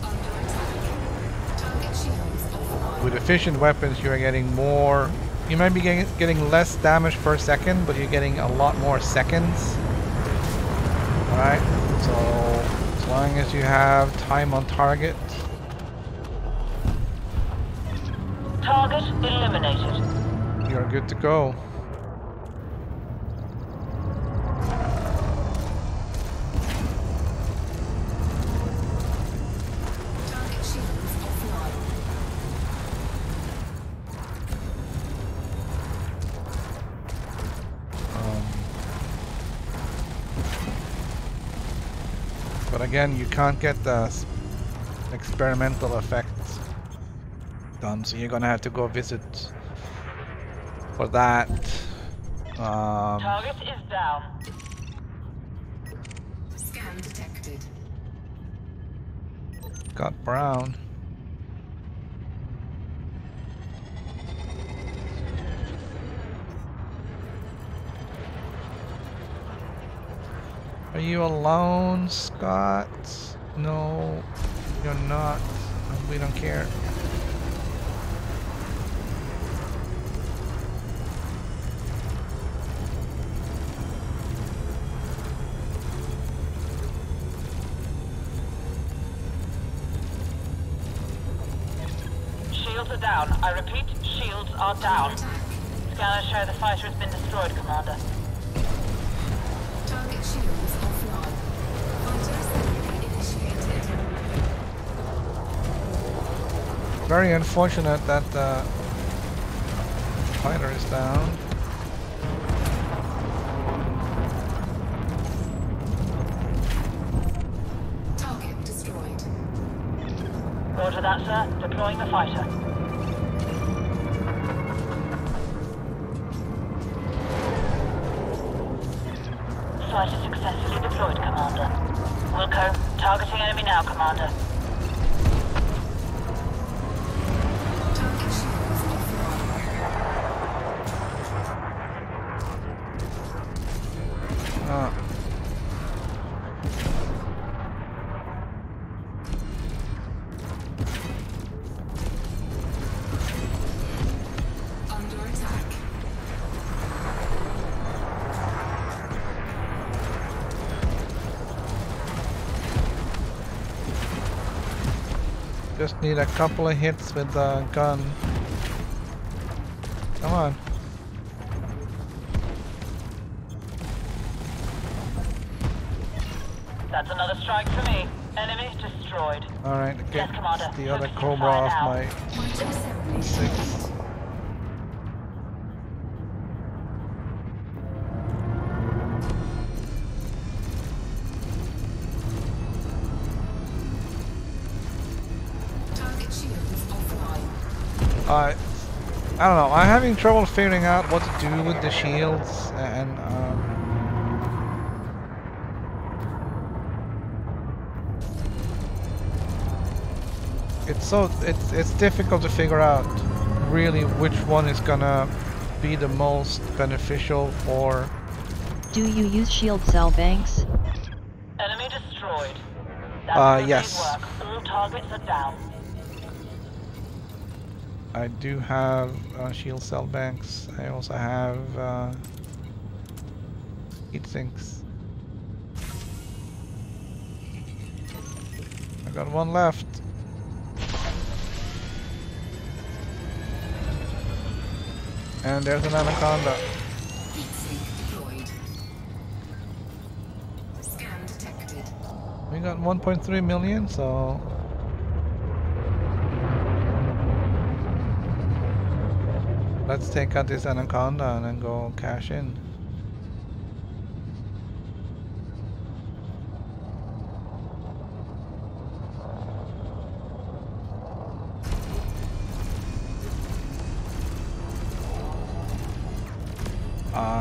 Speaker 3: Under attack. Target shields offline.
Speaker 1: with efficient weapons you are getting more. You might be getting less damage per second, but you're getting a lot more seconds. Alright, so as long as you have time on target.
Speaker 4: Target eliminated.
Speaker 1: You're good to go.
Speaker 3: Target shields offline.
Speaker 1: But again, you can't get the experimental effects done, so you're gonna have to go visit for that.
Speaker 4: Target is down.
Speaker 3: Scan detected.
Speaker 1: Got brown. Are you alone, Scott? No, you're not. We don't care.
Speaker 4: Shields are down. I repeat, shields are down. Scanners show the fighter has been destroyed, Commander.
Speaker 3: Target shields offline. Fighter assembly initiated.
Speaker 1: Very unfortunate that the fighter is down.
Speaker 3: Target destroyed.
Speaker 4: Roger that, sir. Deploying the fighter. Fighter successfully deployed, Commander. Wilco, targeting enemy now, Commander.
Speaker 3: Target shields offline.
Speaker 1: Ah.
Speaker 3: Under attack.
Speaker 1: Just need a couple of hits with the gun. Come on.
Speaker 4: That's another strike for me. Enemy destroyed.
Speaker 1: Alright,
Speaker 4: Yes,
Speaker 1: get
Speaker 4: Commander.
Speaker 1: the other
Speaker 4: Focusing
Speaker 1: Cobra
Speaker 4: fire
Speaker 1: off
Speaker 4: now.
Speaker 1: my
Speaker 3: Fighter assembly
Speaker 1: 6.
Speaker 3: Target shields offline.
Speaker 1: I don't know, I'm having trouble figuring out what to do with the shields and it's difficult to figure out really which one is gonna be the most beneficial for.
Speaker 5: Do you use shield cell banks?
Speaker 4: Enemy destroyed. That's
Speaker 1: Yes.
Speaker 4: work. All targets are down.
Speaker 1: I do have shield cell banks. I also have heat sinks. I got one left. And there's an anaconda.
Speaker 3: Heat sink deployed. Scan detected.
Speaker 1: We got 1.3 million, so let's take out this anaconda and then go cash in.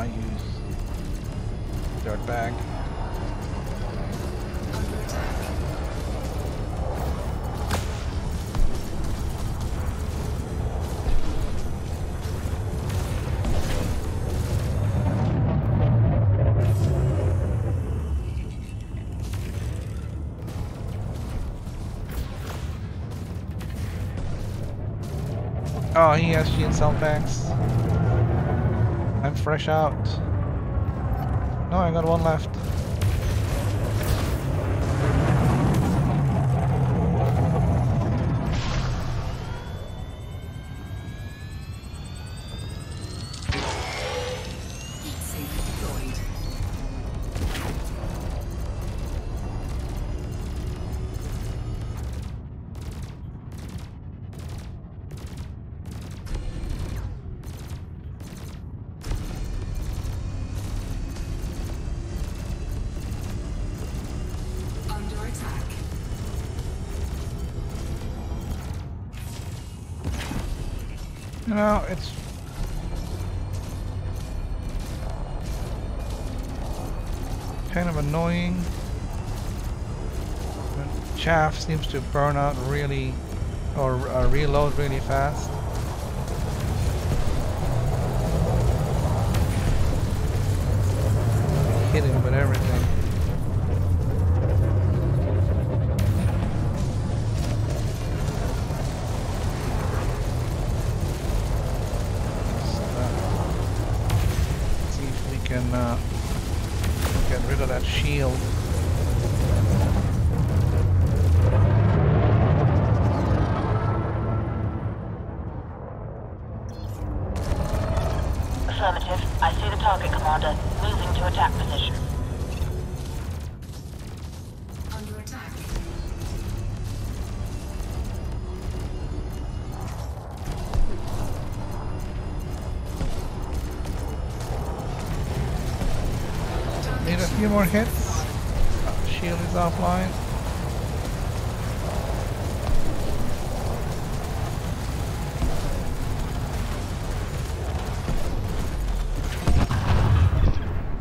Speaker 1: Use dirt bag.
Speaker 3: Under attack.
Speaker 1: Oh, he has shield cell packs. I'm fresh out. No, I got one left. You know, it's kind of annoying. The chaff seems to burn out really, or reload really fast. Hit him with everything. See if we can get rid of that shield.
Speaker 4: Affirmative. I see the target, Commander. Moving to attack position.
Speaker 3: Under attack.
Speaker 1: Need a few more hits. Shield is offline.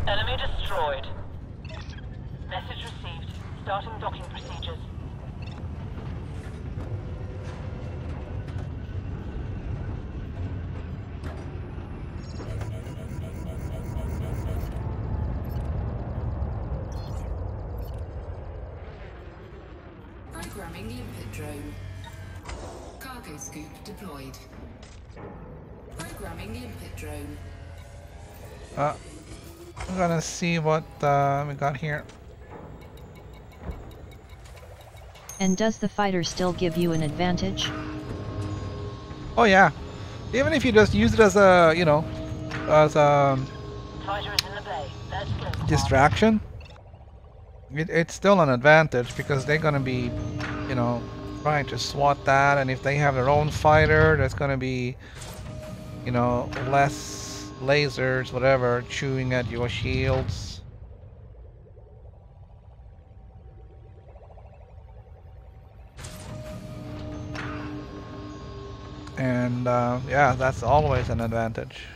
Speaker 4: Enemy destroyed. Message received. Starting docking procedures.
Speaker 3: Programming limpet drone. Cargo scoop deployed. Programming limpet drone.
Speaker 1: I'm gonna see what we got here.
Speaker 5: And does the fighter still give you an advantage?
Speaker 1: Oh yeah, even if you just use it as a, you know, as a
Speaker 4: Fighter is in the bay. Let's go, Commander.
Speaker 1: distraction, it's still an advantage because they're gonna be, you know, trying to swat that, and if they have their own fighter, there's gonna be, you know, less lasers, whatever, chewing at your shields. And yeah, that's always an advantage.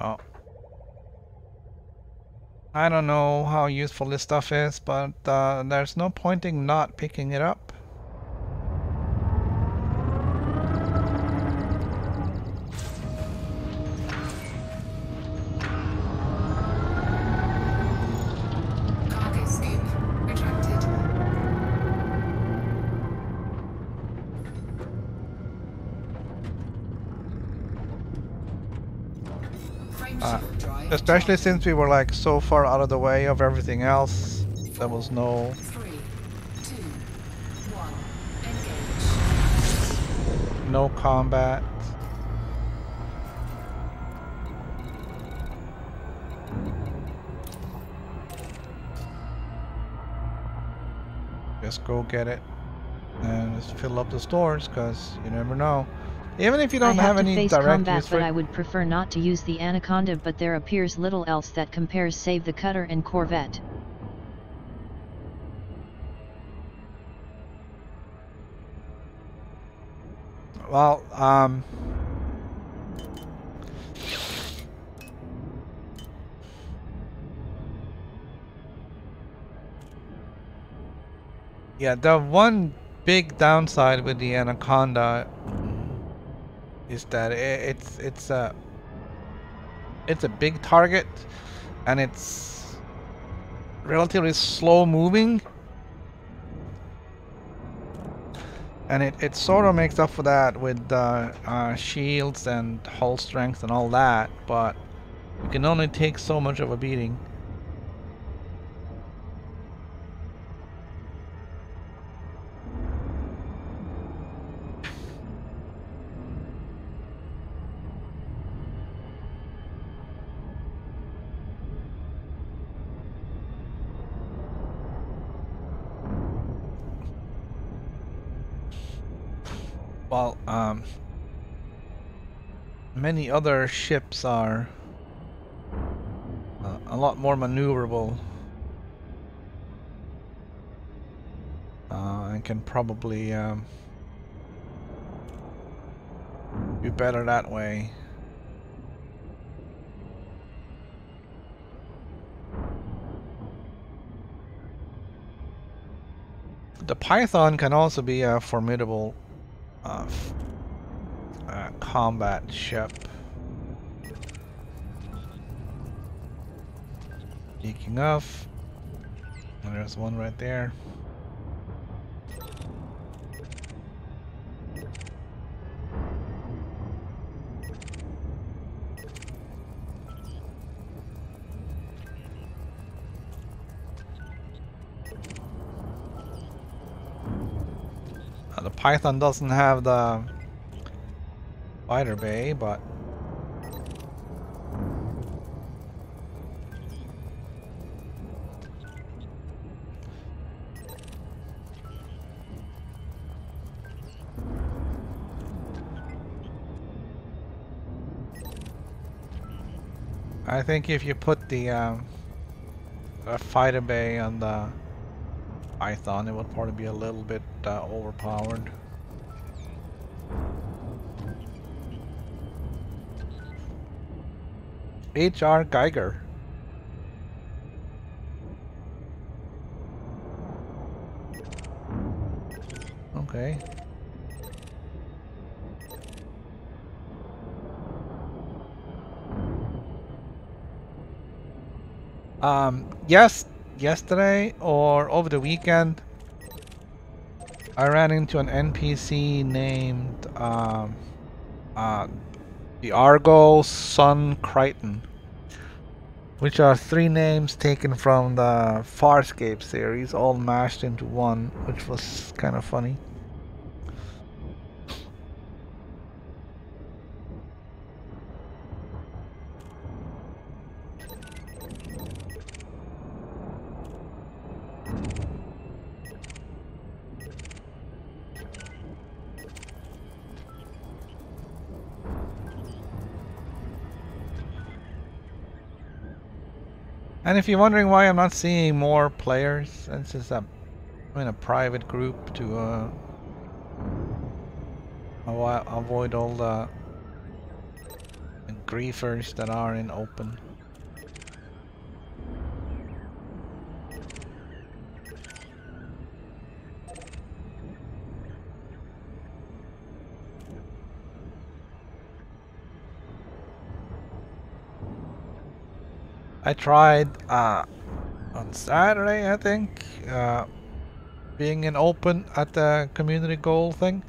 Speaker 1: Oh. I don't know how useful this stuff is, but there's no point in not picking it up.
Speaker 3: Cargo scoop retracted. Frameshift drive.
Speaker 1: Especially since we were like so far out of the way of everything else. There was no...
Speaker 3: 3, 2, 1. Engage.
Speaker 1: no combat. Just go get it and just fill up the stores, because you never know. Even if you don't
Speaker 5: I have to
Speaker 1: any
Speaker 5: face
Speaker 1: direct
Speaker 5: combat,
Speaker 1: use for
Speaker 5: but
Speaker 1: it.
Speaker 5: I would prefer not to use the Anaconda, but there appears little else that compares save the cutter and corvette.
Speaker 1: Well, yeah, the one big downside with the Anaconda is that it's a big target, and it's relatively slow moving, and it sort of makes up for that with shields and hull strength and all that, but you can only take so much of a beating. Well, many other ships are a lot more maneuverable and can probably do better that way. The Python can also be a formidable combat ship. Speaking of, there's one right there. The Python doesn't have the fighter bay, but I think if you put the fighter bay on the Python, it would probably be a little bit overpowered. H.R. Geiger. Okay. Yes, yesterday or over the weekend, I ran into an NPC named the Argo Sun Crichton, which are 3 names taken from the Farscape series, all mashed into one, which was kind of funny. And if you're wondering why I'm not seeing more players, since it's I'm in a private group to avoid all the griefers that are in open. I tried on Saturday, I think, being in open at the community goal thing.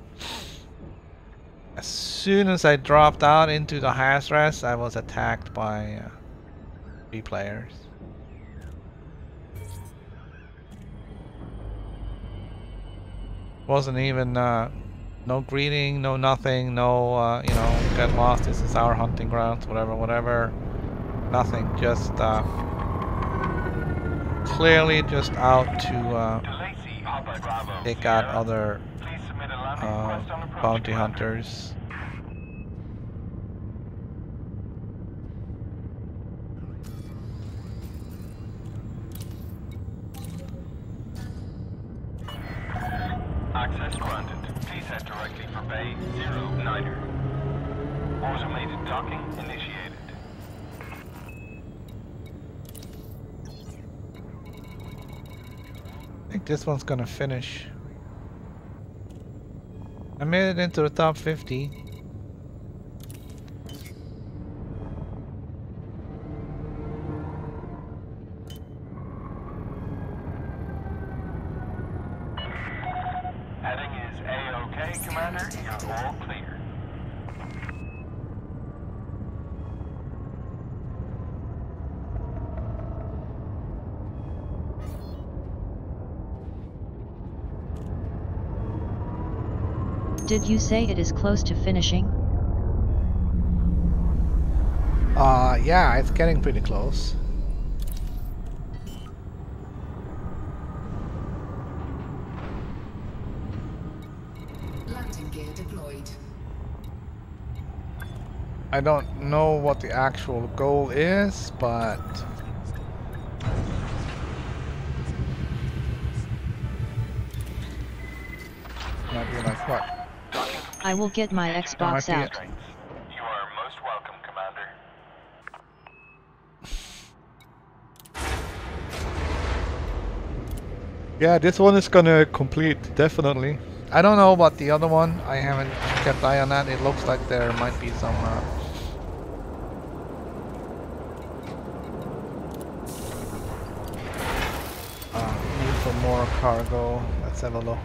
Speaker 1: As soon as I dropped out into the Hazras, I was attacked by 3 players. Wasn't even no greeting, no nothing, no you know, get lost. This is our hunting grounds, whatever. Nothing, just clearly just out to take out other bounty hunters.
Speaker 2: Access granted. Please head directly for Bay 09er. Automated docking initiated.
Speaker 1: I think this one's gonna finish. I made it into the top 50.
Speaker 2: Heading is A-OK, Commander. You're all clear.
Speaker 5: Did you say it is close to finishing?
Speaker 1: Yeah, it's getting pretty close.
Speaker 3: Landing gear deployed.
Speaker 1: I don't know what the actual goal is, but might be like what?
Speaker 5: I will get my Xbox
Speaker 1: be
Speaker 5: out.
Speaker 1: it.
Speaker 2: You are most welcome, Commander.
Speaker 1: Yeah, this one is gonna complete, definitely. I don't know about the other one. I haven't kept eye on that. It looks like there might be some need for more cargo. Let's have a look.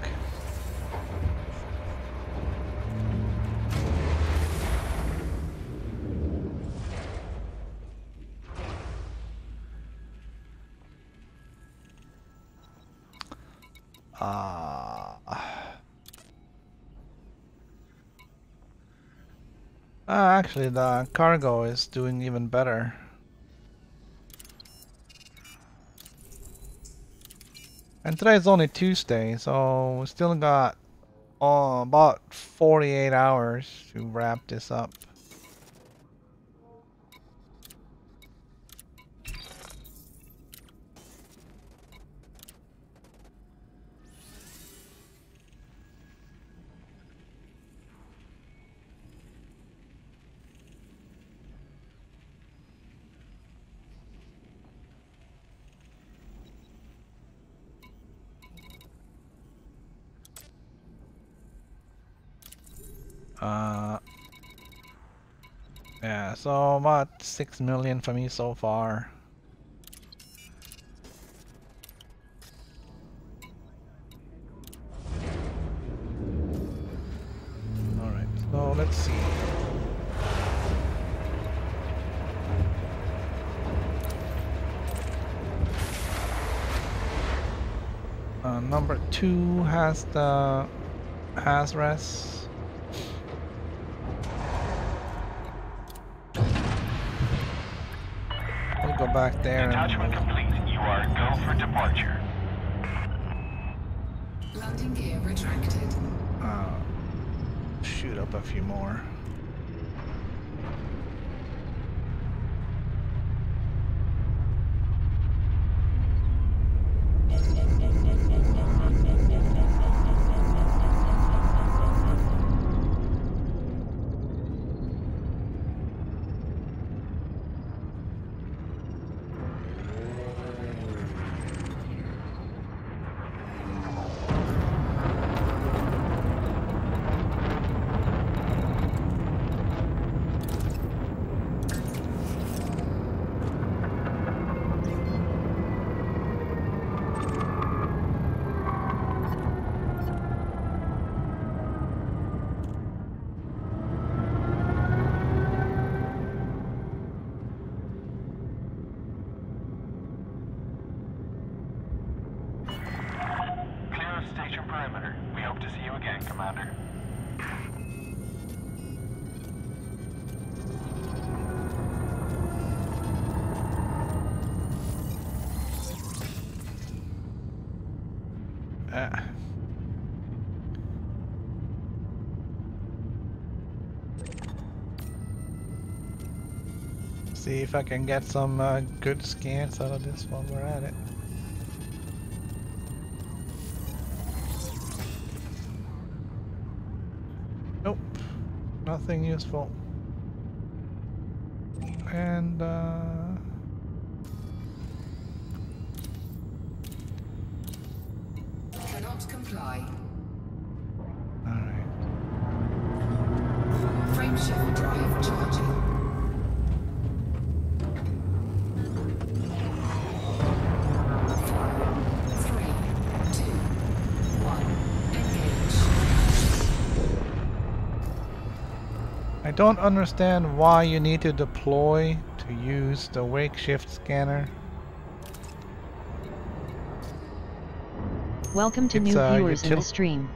Speaker 1: Actually, the cargo is doing even better. And today is only Tuesday, so we still got about 48 hours to wrap this up. Yeah, so about 6 million for me so far. Alright, so let's see. Number 2 has the res. We'll go back there
Speaker 2: Detachment complete. You are go for departure.
Speaker 3: Landing gear retracted.
Speaker 1: Shoot up a few more.
Speaker 2: Perimeter. We hope to see you again, Commander.
Speaker 1: See if I can get some good scans out of this while we're at it. Nope, nothing useful. And
Speaker 3: Cannot comply.
Speaker 1: alright.
Speaker 3: Frameshift drive charging. 3, 2, 1. Engage.
Speaker 1: I don't understand why you need to deploy to use the wake shift scanner.
Speaker 5: Welcome to
Speaker 1: It's,
Speaker 5: new viewers in the stream.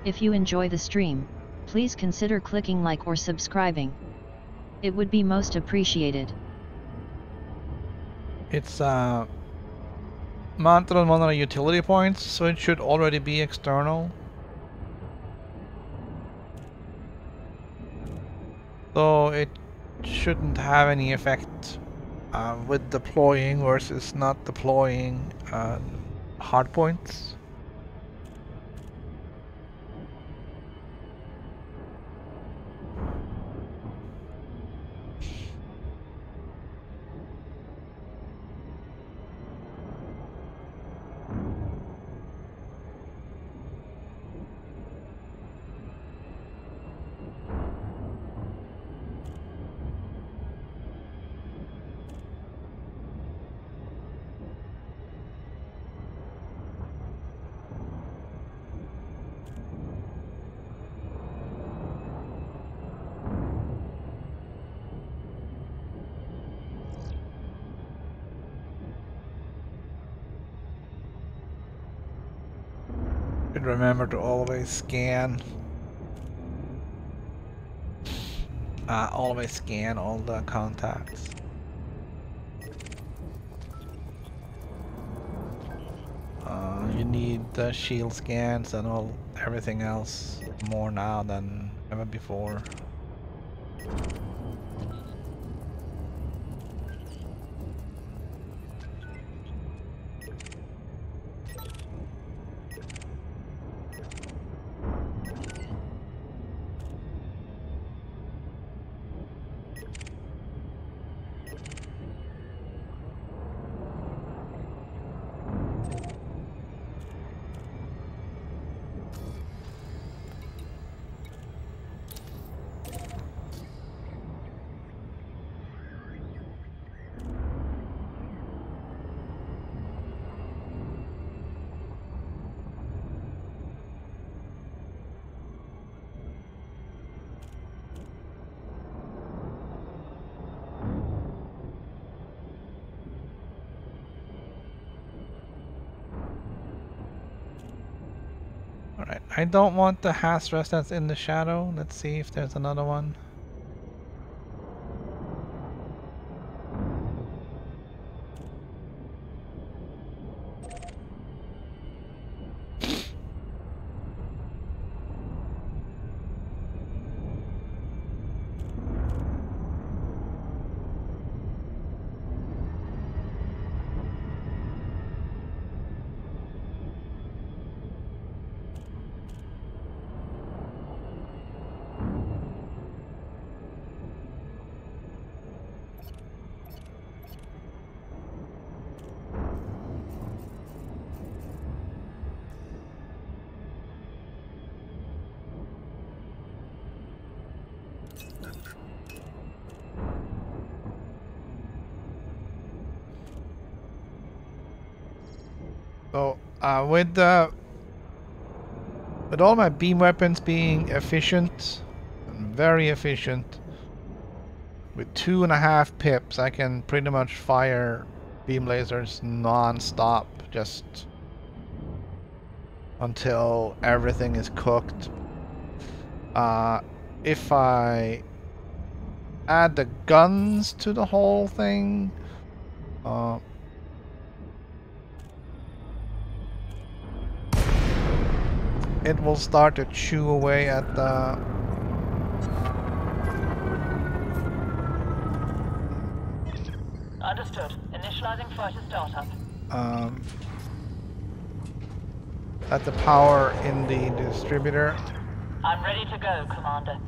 Speaker 5: If you enjoy the stream, please consider clicking like or subscribing. It would be most appreciated.
Speaker 1: It's mounted on one of the utility points, so it should already be external. So it shouldn't have any effect with deploying versus not deploying hardpoints. Remember to always scan. Always scan all the contacts. You need the shield scans and everything else more now than ever before. Alright, I don't want the Hastress that's in the shadow. Let's see if there's another one. So with all my beam weapons being efficient, very efficient, with 2.5 pips, I can pretty much fire beam lasers non-stop, just until everything is cooked. If I add the guns to the whole thing, it will start to chew away at the
Speaker 4: Understood. Initializing fighter startup.
Speaker 1: at the power in the distributor.
Speaker 4: I'm ready to go, Commander.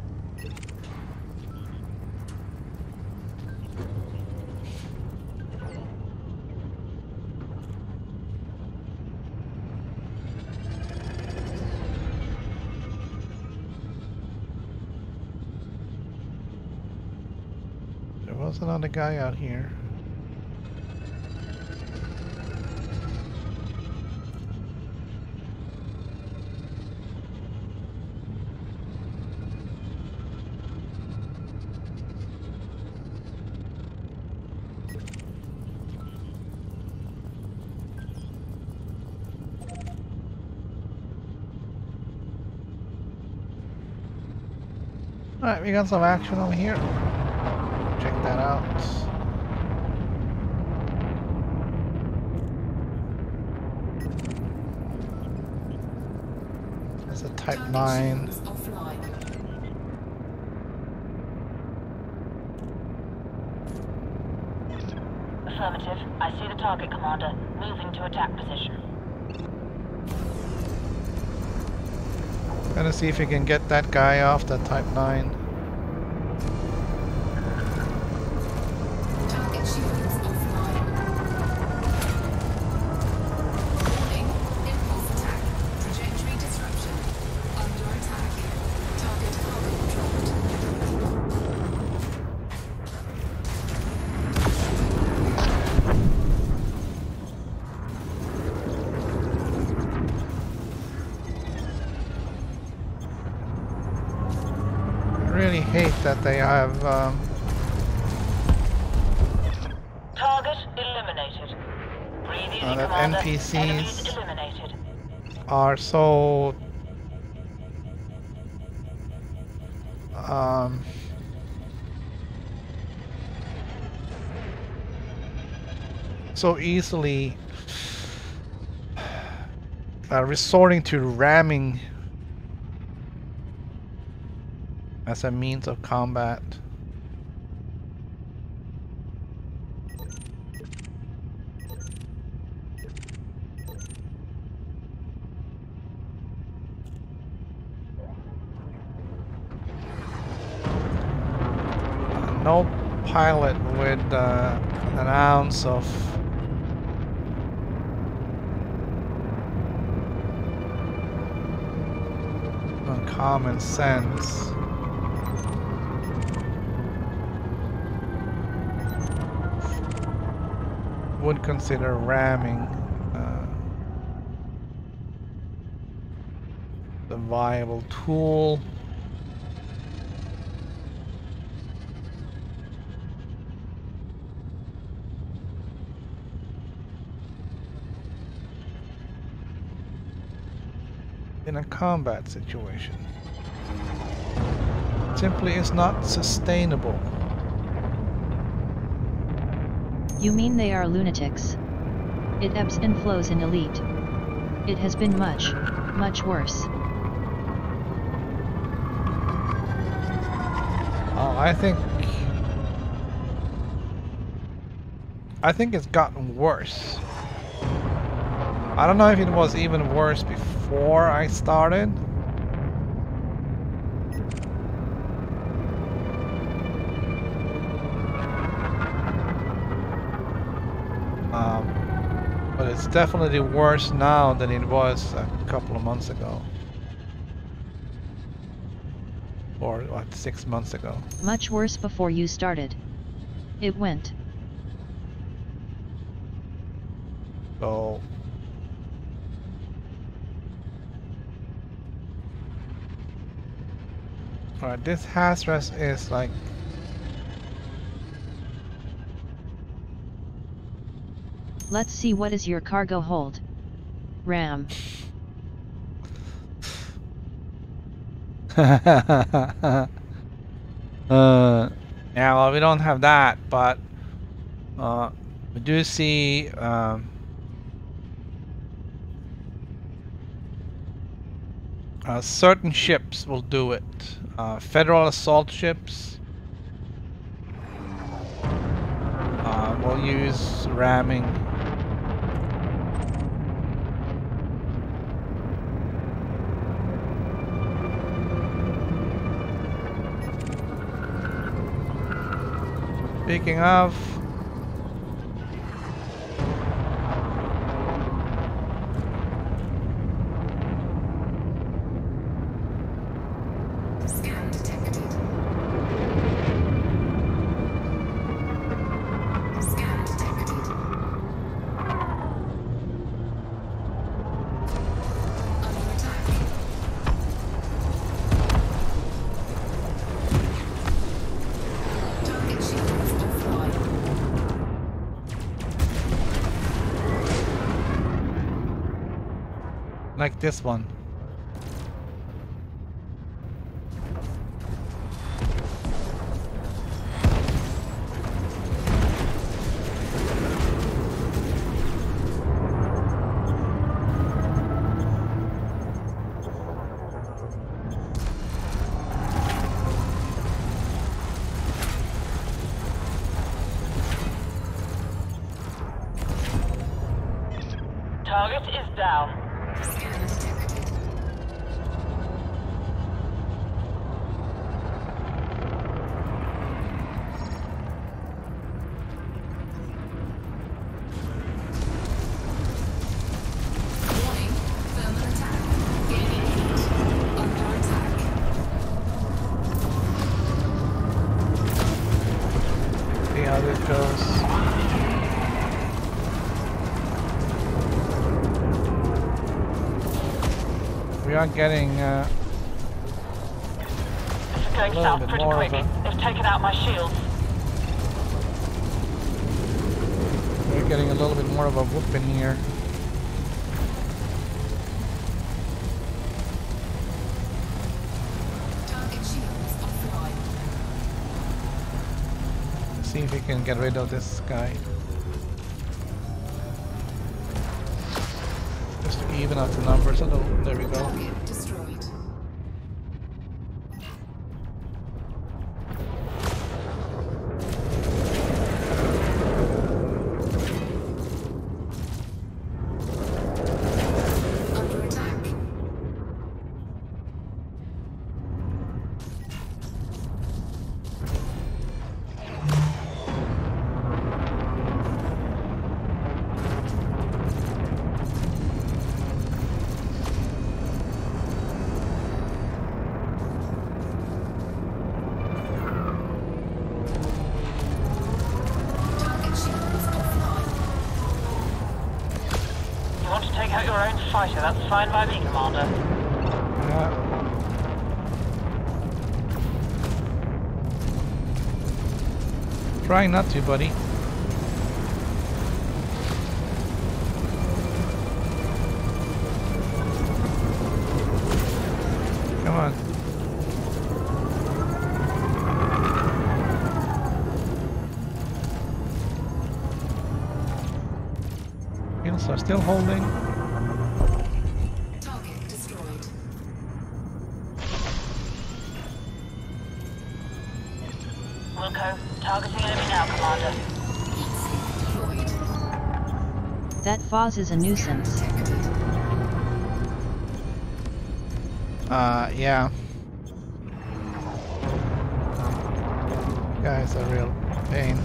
Speaker 1: There was another guy out here. Alright, we got some action over here. Check that out. There's a Type 9.
Speaker 4: Affirmative. I see the target, Commander. Moving to attack position.
Speaker 1: Gonna see if we can get that guy off the Type 9.
Speaker 3: Target shields offline. Warning, impulse attack. Trajectory disruption. Under attack. Target cargo dropped.
Speaker 1: I really hate that they have
Speaker 4: Target eliminated. Breathe easy,
Speaker 1: that
Speaker 4: Commander.
Speaker 1: NPCs
Speaker 4: Enemies eliminated.
Speaker 1: are so so easily resorting to ramming as a means of combat. No pilot with an ounce of common sense would consider ramming the viable tool. In a combat situation. Simply is not sustainable.
Speaker 5: You mean they are lunatics? It ebbs and flows in Elite. It has been much, much worse.
Speaker 1: I think it's gotten worse. I don't know if it was even worse before I started. But it's definitely worse now than it was a couple of months ago. Or what, 6 months ago.
Speaker 5: Much worse before you started. It went.
Speaker 1: So alright, this Hazras is like
Speaker 5: Let's see what is your cargo hold. RAM.
Speaker 1: yeah, well, we don't have that, but we do see certain ships will do it. Federal assault ships will use ramming. Speaking of,
Speaker 3: Scan detected. Scan detected. Under attack. Target shields offline.
Speaker 1: like this one.
Speaker 4: Target is down.
Speaker 3: Scan detected. Warning, thermal attack. Gaining heat. Under attack.
Speaker 1: See how this goes. We are getting
Speaker 4: This is going
Speaker 1: A little
Speaker 4: south
Speaker 1: bit
Speaker 4: pretty
Speaker 1: more
Speaker 4: quick.
Speaker 1: of a-
Speaker 4: They've taken out my shields.
Speaker 1: we're getting a little bit more of a whoop in here.
Speaker 3: Target shields offline.
Speaker 1: See if we can get rid of this guy. Just to even out the numbers a little. There we go.
Speaker 3: Target destroyed. Under attack. Target shields offline.
Speaker 4: You want to take out your own fighter? That's fine by me, Commander.
Speaker 1: Yeah. Trying not to, buddy. Come on. Shields are still holding.
Speaker 3: Target destroyed.
Speaker 4: Wilco, targeting enemy now, Commander.
Speaker 3: Heat sink deployed.
Speaker 5: That Foz is a nuisance.
Speaker 3: Detected.
Speaker 1: Yeah. Guy's a real pain.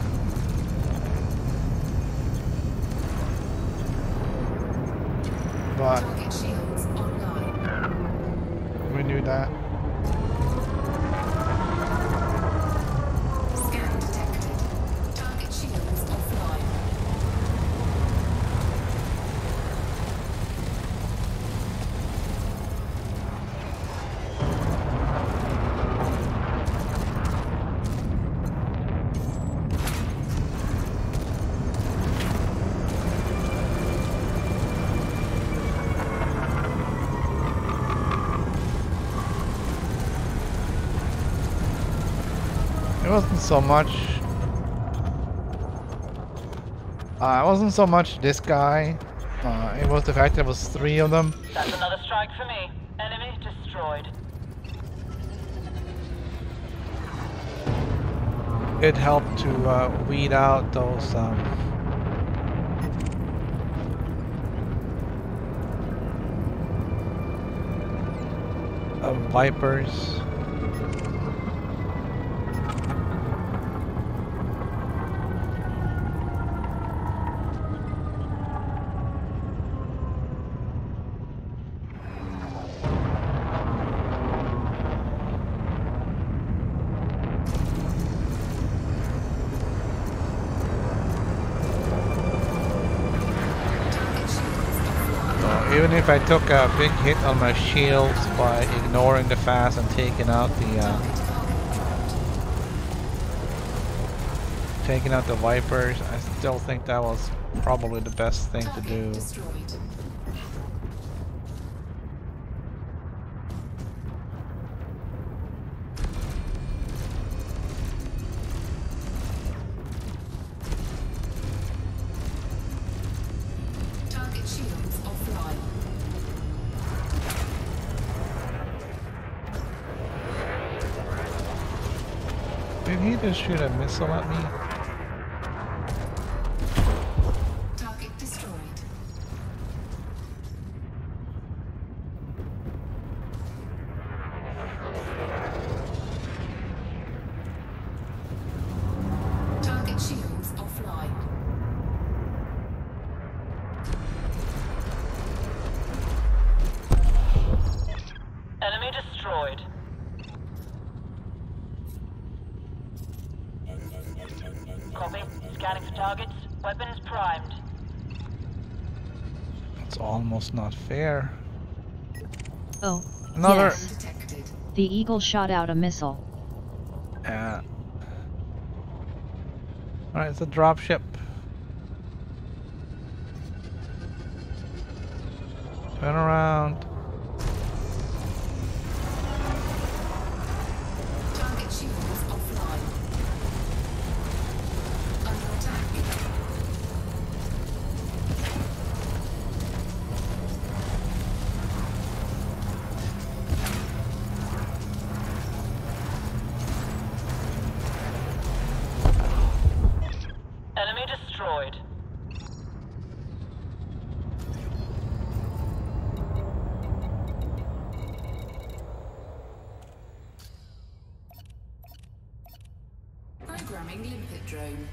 Speaker 1: But
Speaker 3: Target shields online.
Speaker 1: we knew that.
Speaker 3: Scan detected. Target shields offline.
Speaker 1: It wasn't so much. It wasn't so much this guy. It was the fact there was 3 of them.
Speaker 4: That's another strike for me. Enemy destroyed.
Speaker 1: It helped to weed out those vipers.
Speaker 3: Target shields offline.
Speaker 1: So even if I took a big hit on my shields by ignoring the fast and taking out the vipers, I still think that was probably the best thing to do.
Speaker 3: Target destroyed. Target shields offline.
Speaker 1: Did he just shoot a missile at me?
Speaker 3: Target destroyed.
Speaker 4: targets. Weapons primed.
Speaker 1: It's almost not fair.
Speaker 5: Oh,
Speaker 1: Another.
Speaker 5: yes.
Speaker 3: Detected.
Speaker 5: The Eagle shot out a missile.
Speaker 1: Alright, it's a dropship. Turn around.
Speaker 3: Target shields offline. Under attack.
Speaker 4: Enemy destroyed.
Speaker 3: Programming limpet drone.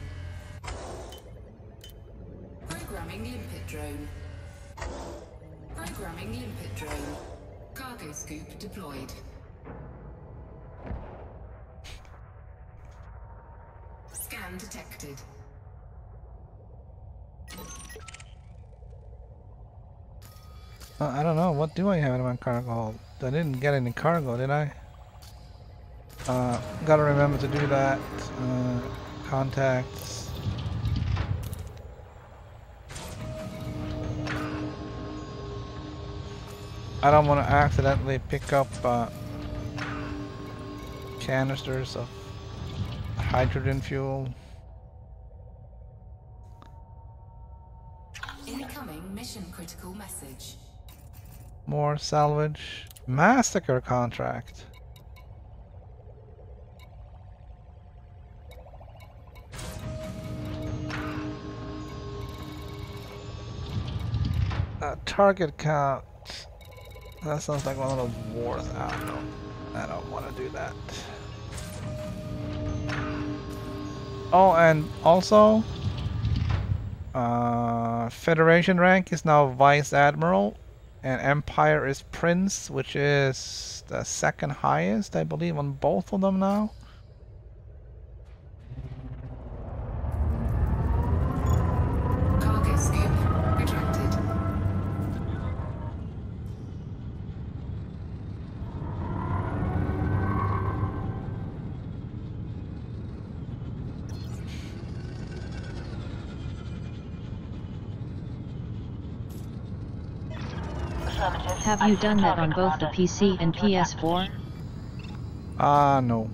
Speaker 3: Programming limpet drone. Programming limpet drone. Cargo scoop deployed. Scan detected.
Speaker 1: I don't know. What do I have in my cargo hold? I didn't get any cargo, did I? Gotta remember to do that. Contacts. I don't want to accidentally pick up canisters of hydrogen fuel.
Speaker 3: Incoming mission critical message.
Speaker 1: More salvage. Massacre contract. Target count. That sounds like one of those wars. I don't want to do that. Oh, and also, Federation rank is now Vice Admiral, and Empire is Prince, which is the second highest, I believe, on both of them now.
Speaker 3: Cargo scoop retracted.
Speaker 4: Affirmative.
Speaker 5: Have you done that on both the PC and PS4?
Speaker 1: No.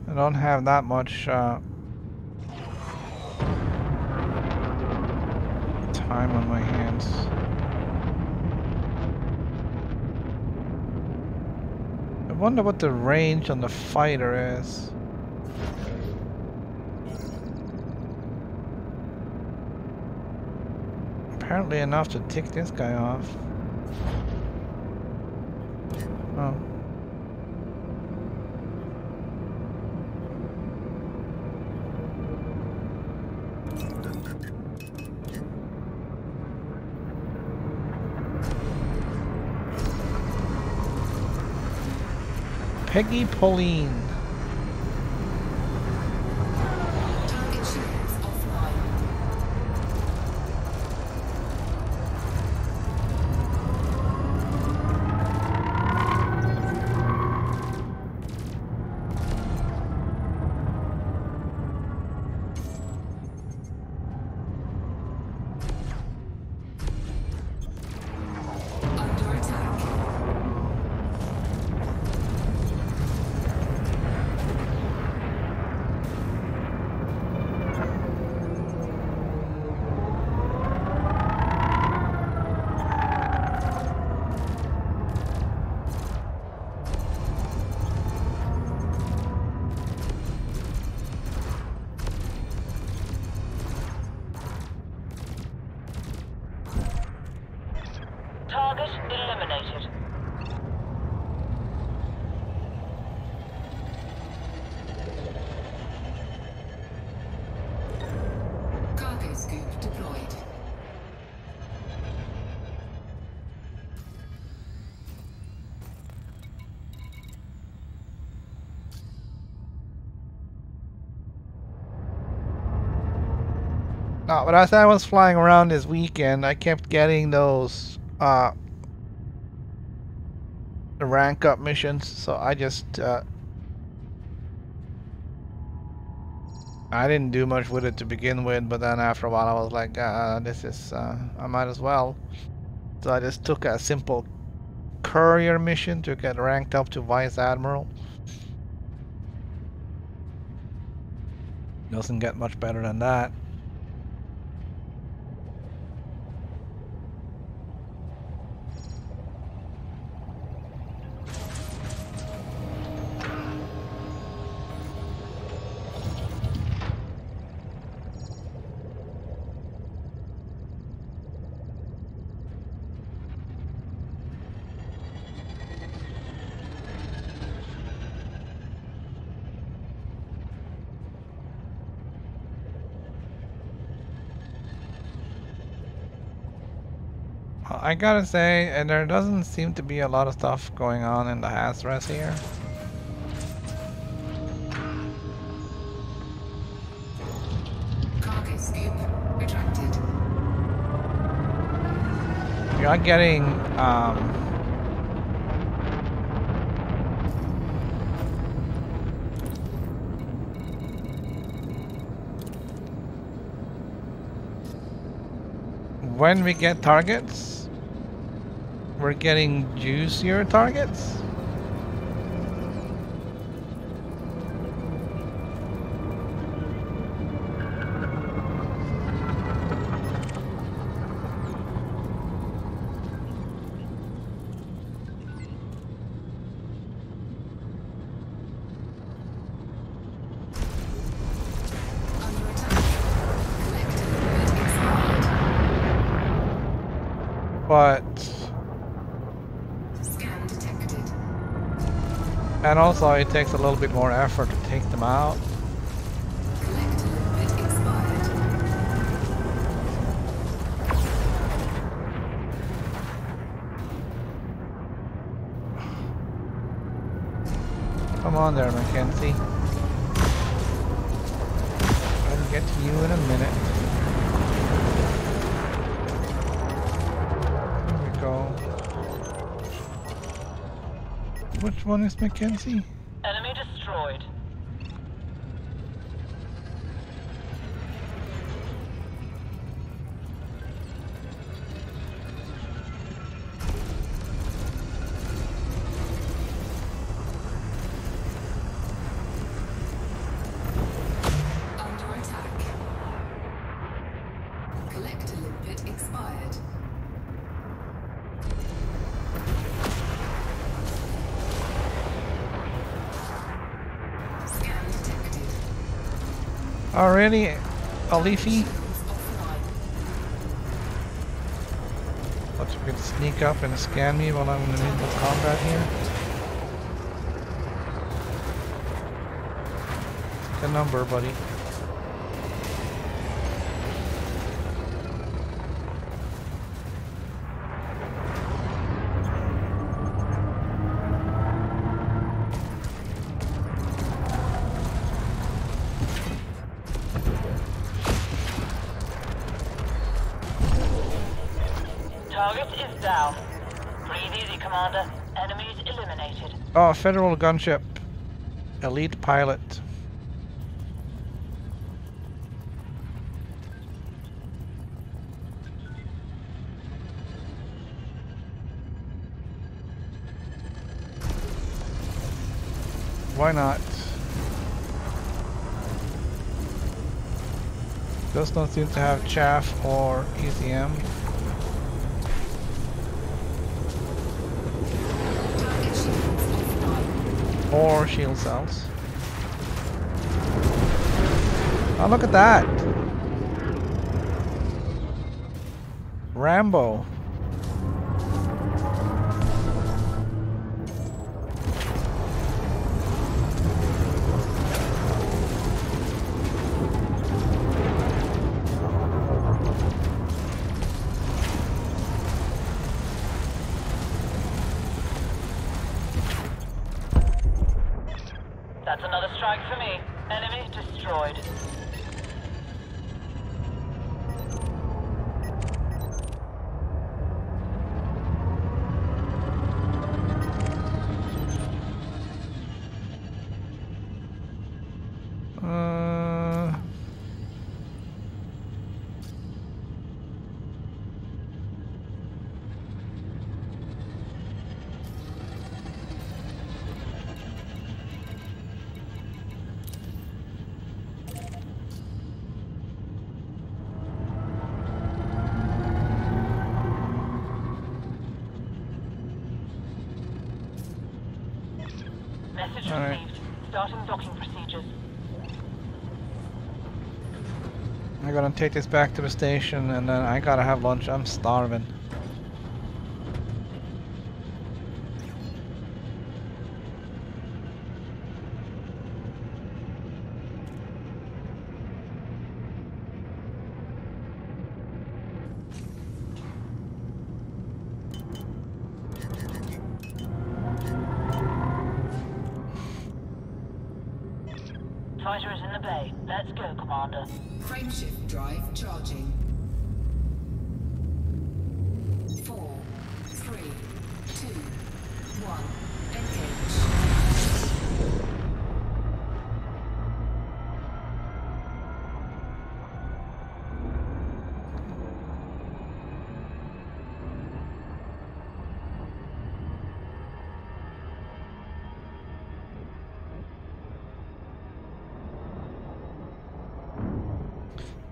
Speaker 1: I don't have that much time on my hands. I wonder what the range on the fighter is. Apparently enough to tick this guy off. Oh. Peggy Pauline.
Speaker 3: Target shields offline. Under attack.
Speaker 1: No, but as I was flying around this weekend, I kept getting those the rank up missions, so I just I didn't do much with it to begin with, but then after a while I was like, this is I might as well. So I just took a simple courier mission to get ranked up to Vice Admiral. Doesn't get much better than that. I gotta say, and there doesn't seem to be a lot of stuff going on in the Hazres here.
Speaker 3: Cargo scoop retracted.
Speaker 1: We are getting when we get targets, we're getting juicier targets.
Speaker 3: Under attack. Collective bid expired.
Speaker 1: But
Speaker 3: Scan detected.
Speaker 1: and also it takes a little bit more effort to take them out.
Speaker 3: Collective bid expired.
Speaker 1: Come on there, Mackenzie. I'll get to you in a minute. Here we go. Which one is Mackenzie?
Speaker 4: Enemy destroyed.
Speaker 3: Under attack. Collector limpet expired. Scan detected.
Speaker 1: Oh really? A leafy?
Speaker 3: Shields offline.
Speaker 1: But you could sneak up and scan me while I'm in the middle of combat here. Take a number, buddy.
Speaker 4: Target is down. Breathe easy, Commander. Enemies eliminated.
Speaker 1: Oh, Federal gunship. Elite pilot. Why not? Does not seem to have chaff or ECM.
Speaker 3: Target shields offline.
Speaker 1: Or shield cells. Oh, look at that! Rambo.
Speaker 4: That's another strike for me. Enemy destroyed. Message
Speaker 1: All right.
Speaker 4: received. Starting docking procedures.
Speaker 1: I'm gonna take this back to the station and then I gotta have lunch. I'm starving.
Speaker 4: Fighter is in the bay. Let's go, Commander.
Speaker 3: Frameshift drive charging. 4, 3, 2, 1. Engage.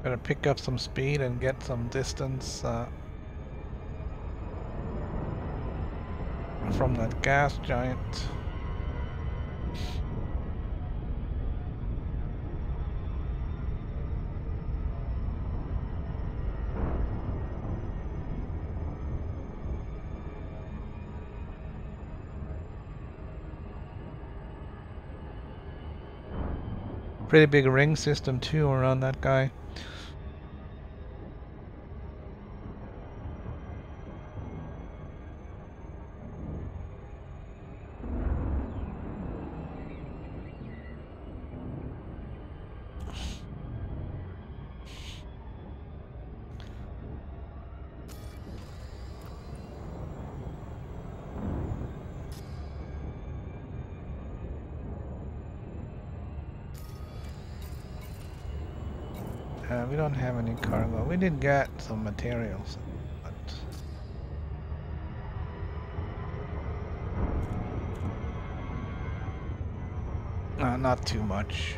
Speaker 1: Better pick up some speed and get some distance from that gas giant. Pretty big ring system too around that guy. We don't have any cargo. We did get some materials, but not too much.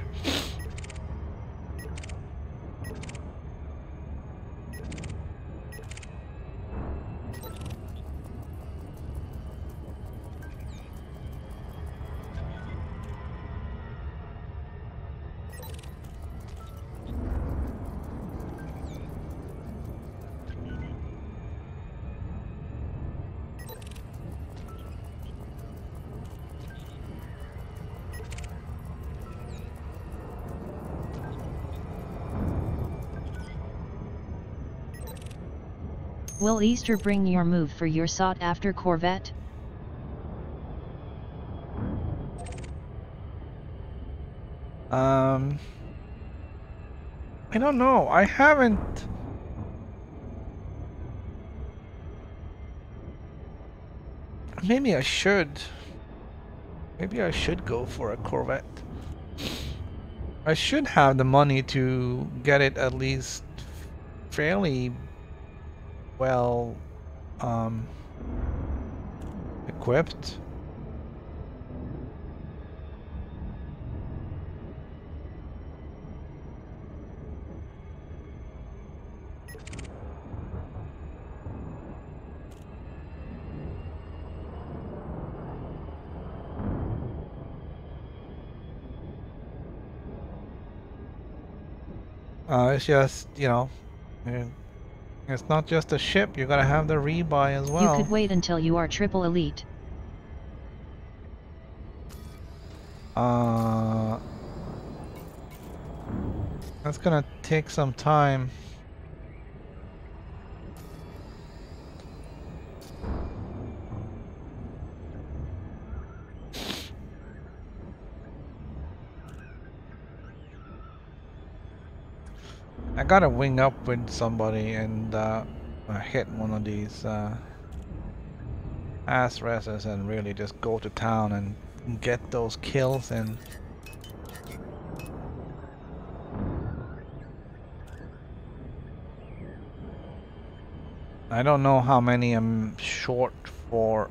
Speaker 5: Will Easter bring your move for your sought-after Corvette?
Speaker 1: I don't know. I haven't. Maybe I should. Maybe I should go for a Corvette. I should have the money to get it at least fairly well equipped. It's just, you know, it's not just a ship, you gotta have the rebuy as well.
Speaker 5: You could wait until you are triple elite.
Speaker 1: That's gonna take some time. I gotta wing up with somebody and hit one of these ass wrestlers and really just go to town and get those kills in. I don't know how many I'm short for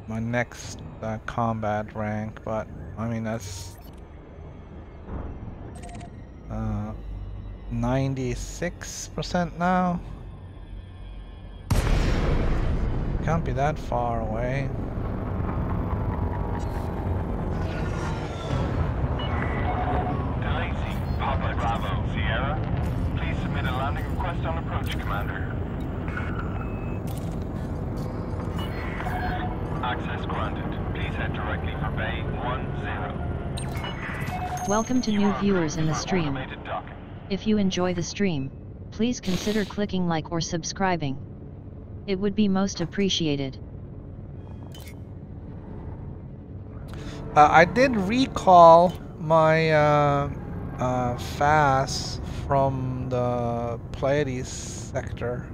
Speaker 1: my next combat rank, but I mean that's 96% now. Can't be that far away.
Speaker 2: Landing request on approach, Commander. Access granted. Please head directly for Bay 10.
Speaker 5: Welcome to new viewers in the stream.
Speaker 2: Automated docking.
Speaker 5: If you enjoy the stream, please consider clicking like or subscribing. It would be most appreciated.
Speaker 1: I did recall my FAS from the Pleiades sector.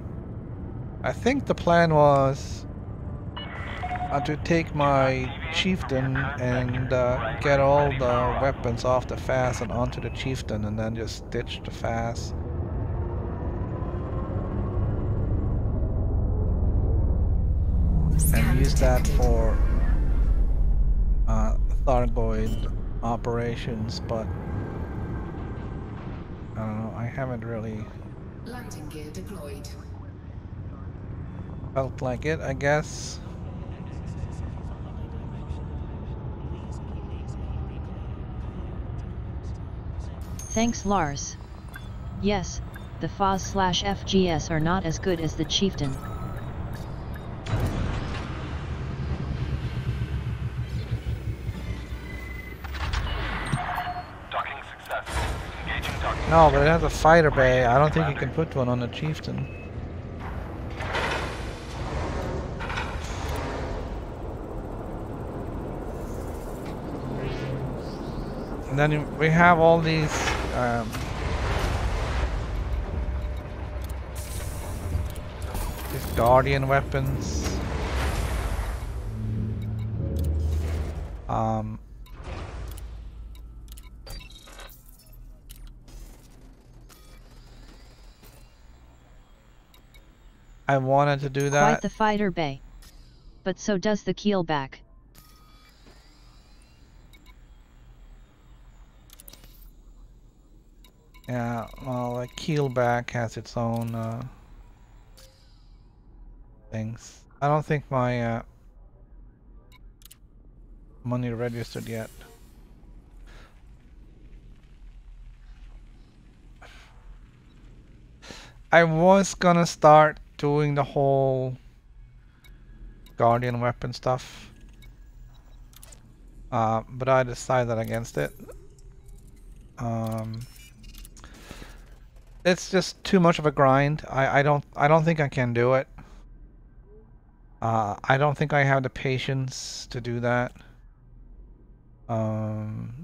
Speaker 1: I think the plan was to take my chieftain and get all the weapons off the FAS and onto the chieftain, and then just ditch the FAS. And use that for Thargoid operations, but I don't know, I haven't really
Speaker 3: Landing gear deployed.
Speaker 1: felt like it, I guess.
Speaker 5: Thanks, Lars. Yes, the FAS/FGS are not as good as the chieftain.
Speaker 2: Docking successful. Engaging docking.
Speaker 1: No, but it has a fighter bay. I don't think you can put one on the chieftain. And then we have all these guardian weapons. I wanted to do that.
Speaker 5: Quite the fighter bay. But so does the keelback.
Speaker 1: Yeah, well, the keelback has its own things. I don't think my money registered yet. I was gonna start doing the whole guardian weapon stuff, but I decided against it. It's just too much of a grind. I don't think I can do it. I don't think I have the patience to do that.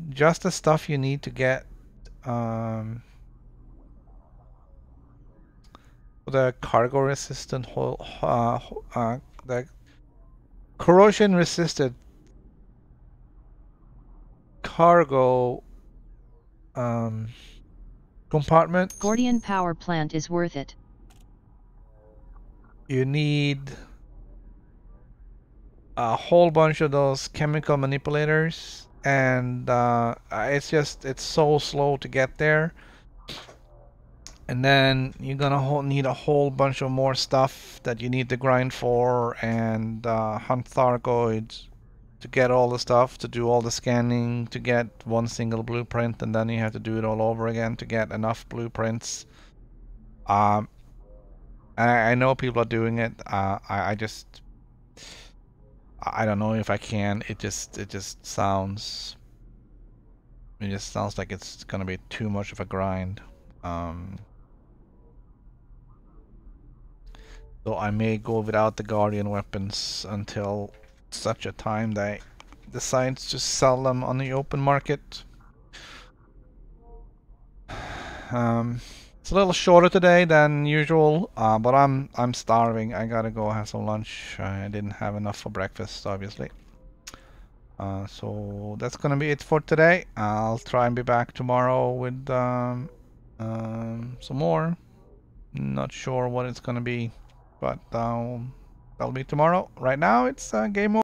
Speaker 1: Just the stuff you need to get the cargo resistant the corrosion resistant cargo compartment.
Speaker 5: Gordian power plant is worth it.
Speaker 1: You need a whole bunch of those chemical manipulators, and it's so slow to get there. And then you're gonna need a whole bunch of more stuff that you need to grind for, and hunt Thargoids to get all the stuff, to do all the scanning, to get one single blueprint, and then you have to do it all over again to get enough blueprints. I know people are doing it. I don't know if I can. It just sounds like it's gonna be too much of a grind. So I may go without the guardian weapons until such a time that I decide to sell them on the open market. It's a little shorter today than usual, but I'm starving. I gotta go have some lunch. I didn't have enough for breakfast, obviously. So that's gonna be it for today. I'll try and be back tomorrow with some more. Not sure what it's gonna be, but that'll be tomorrow. Right now, it's game over.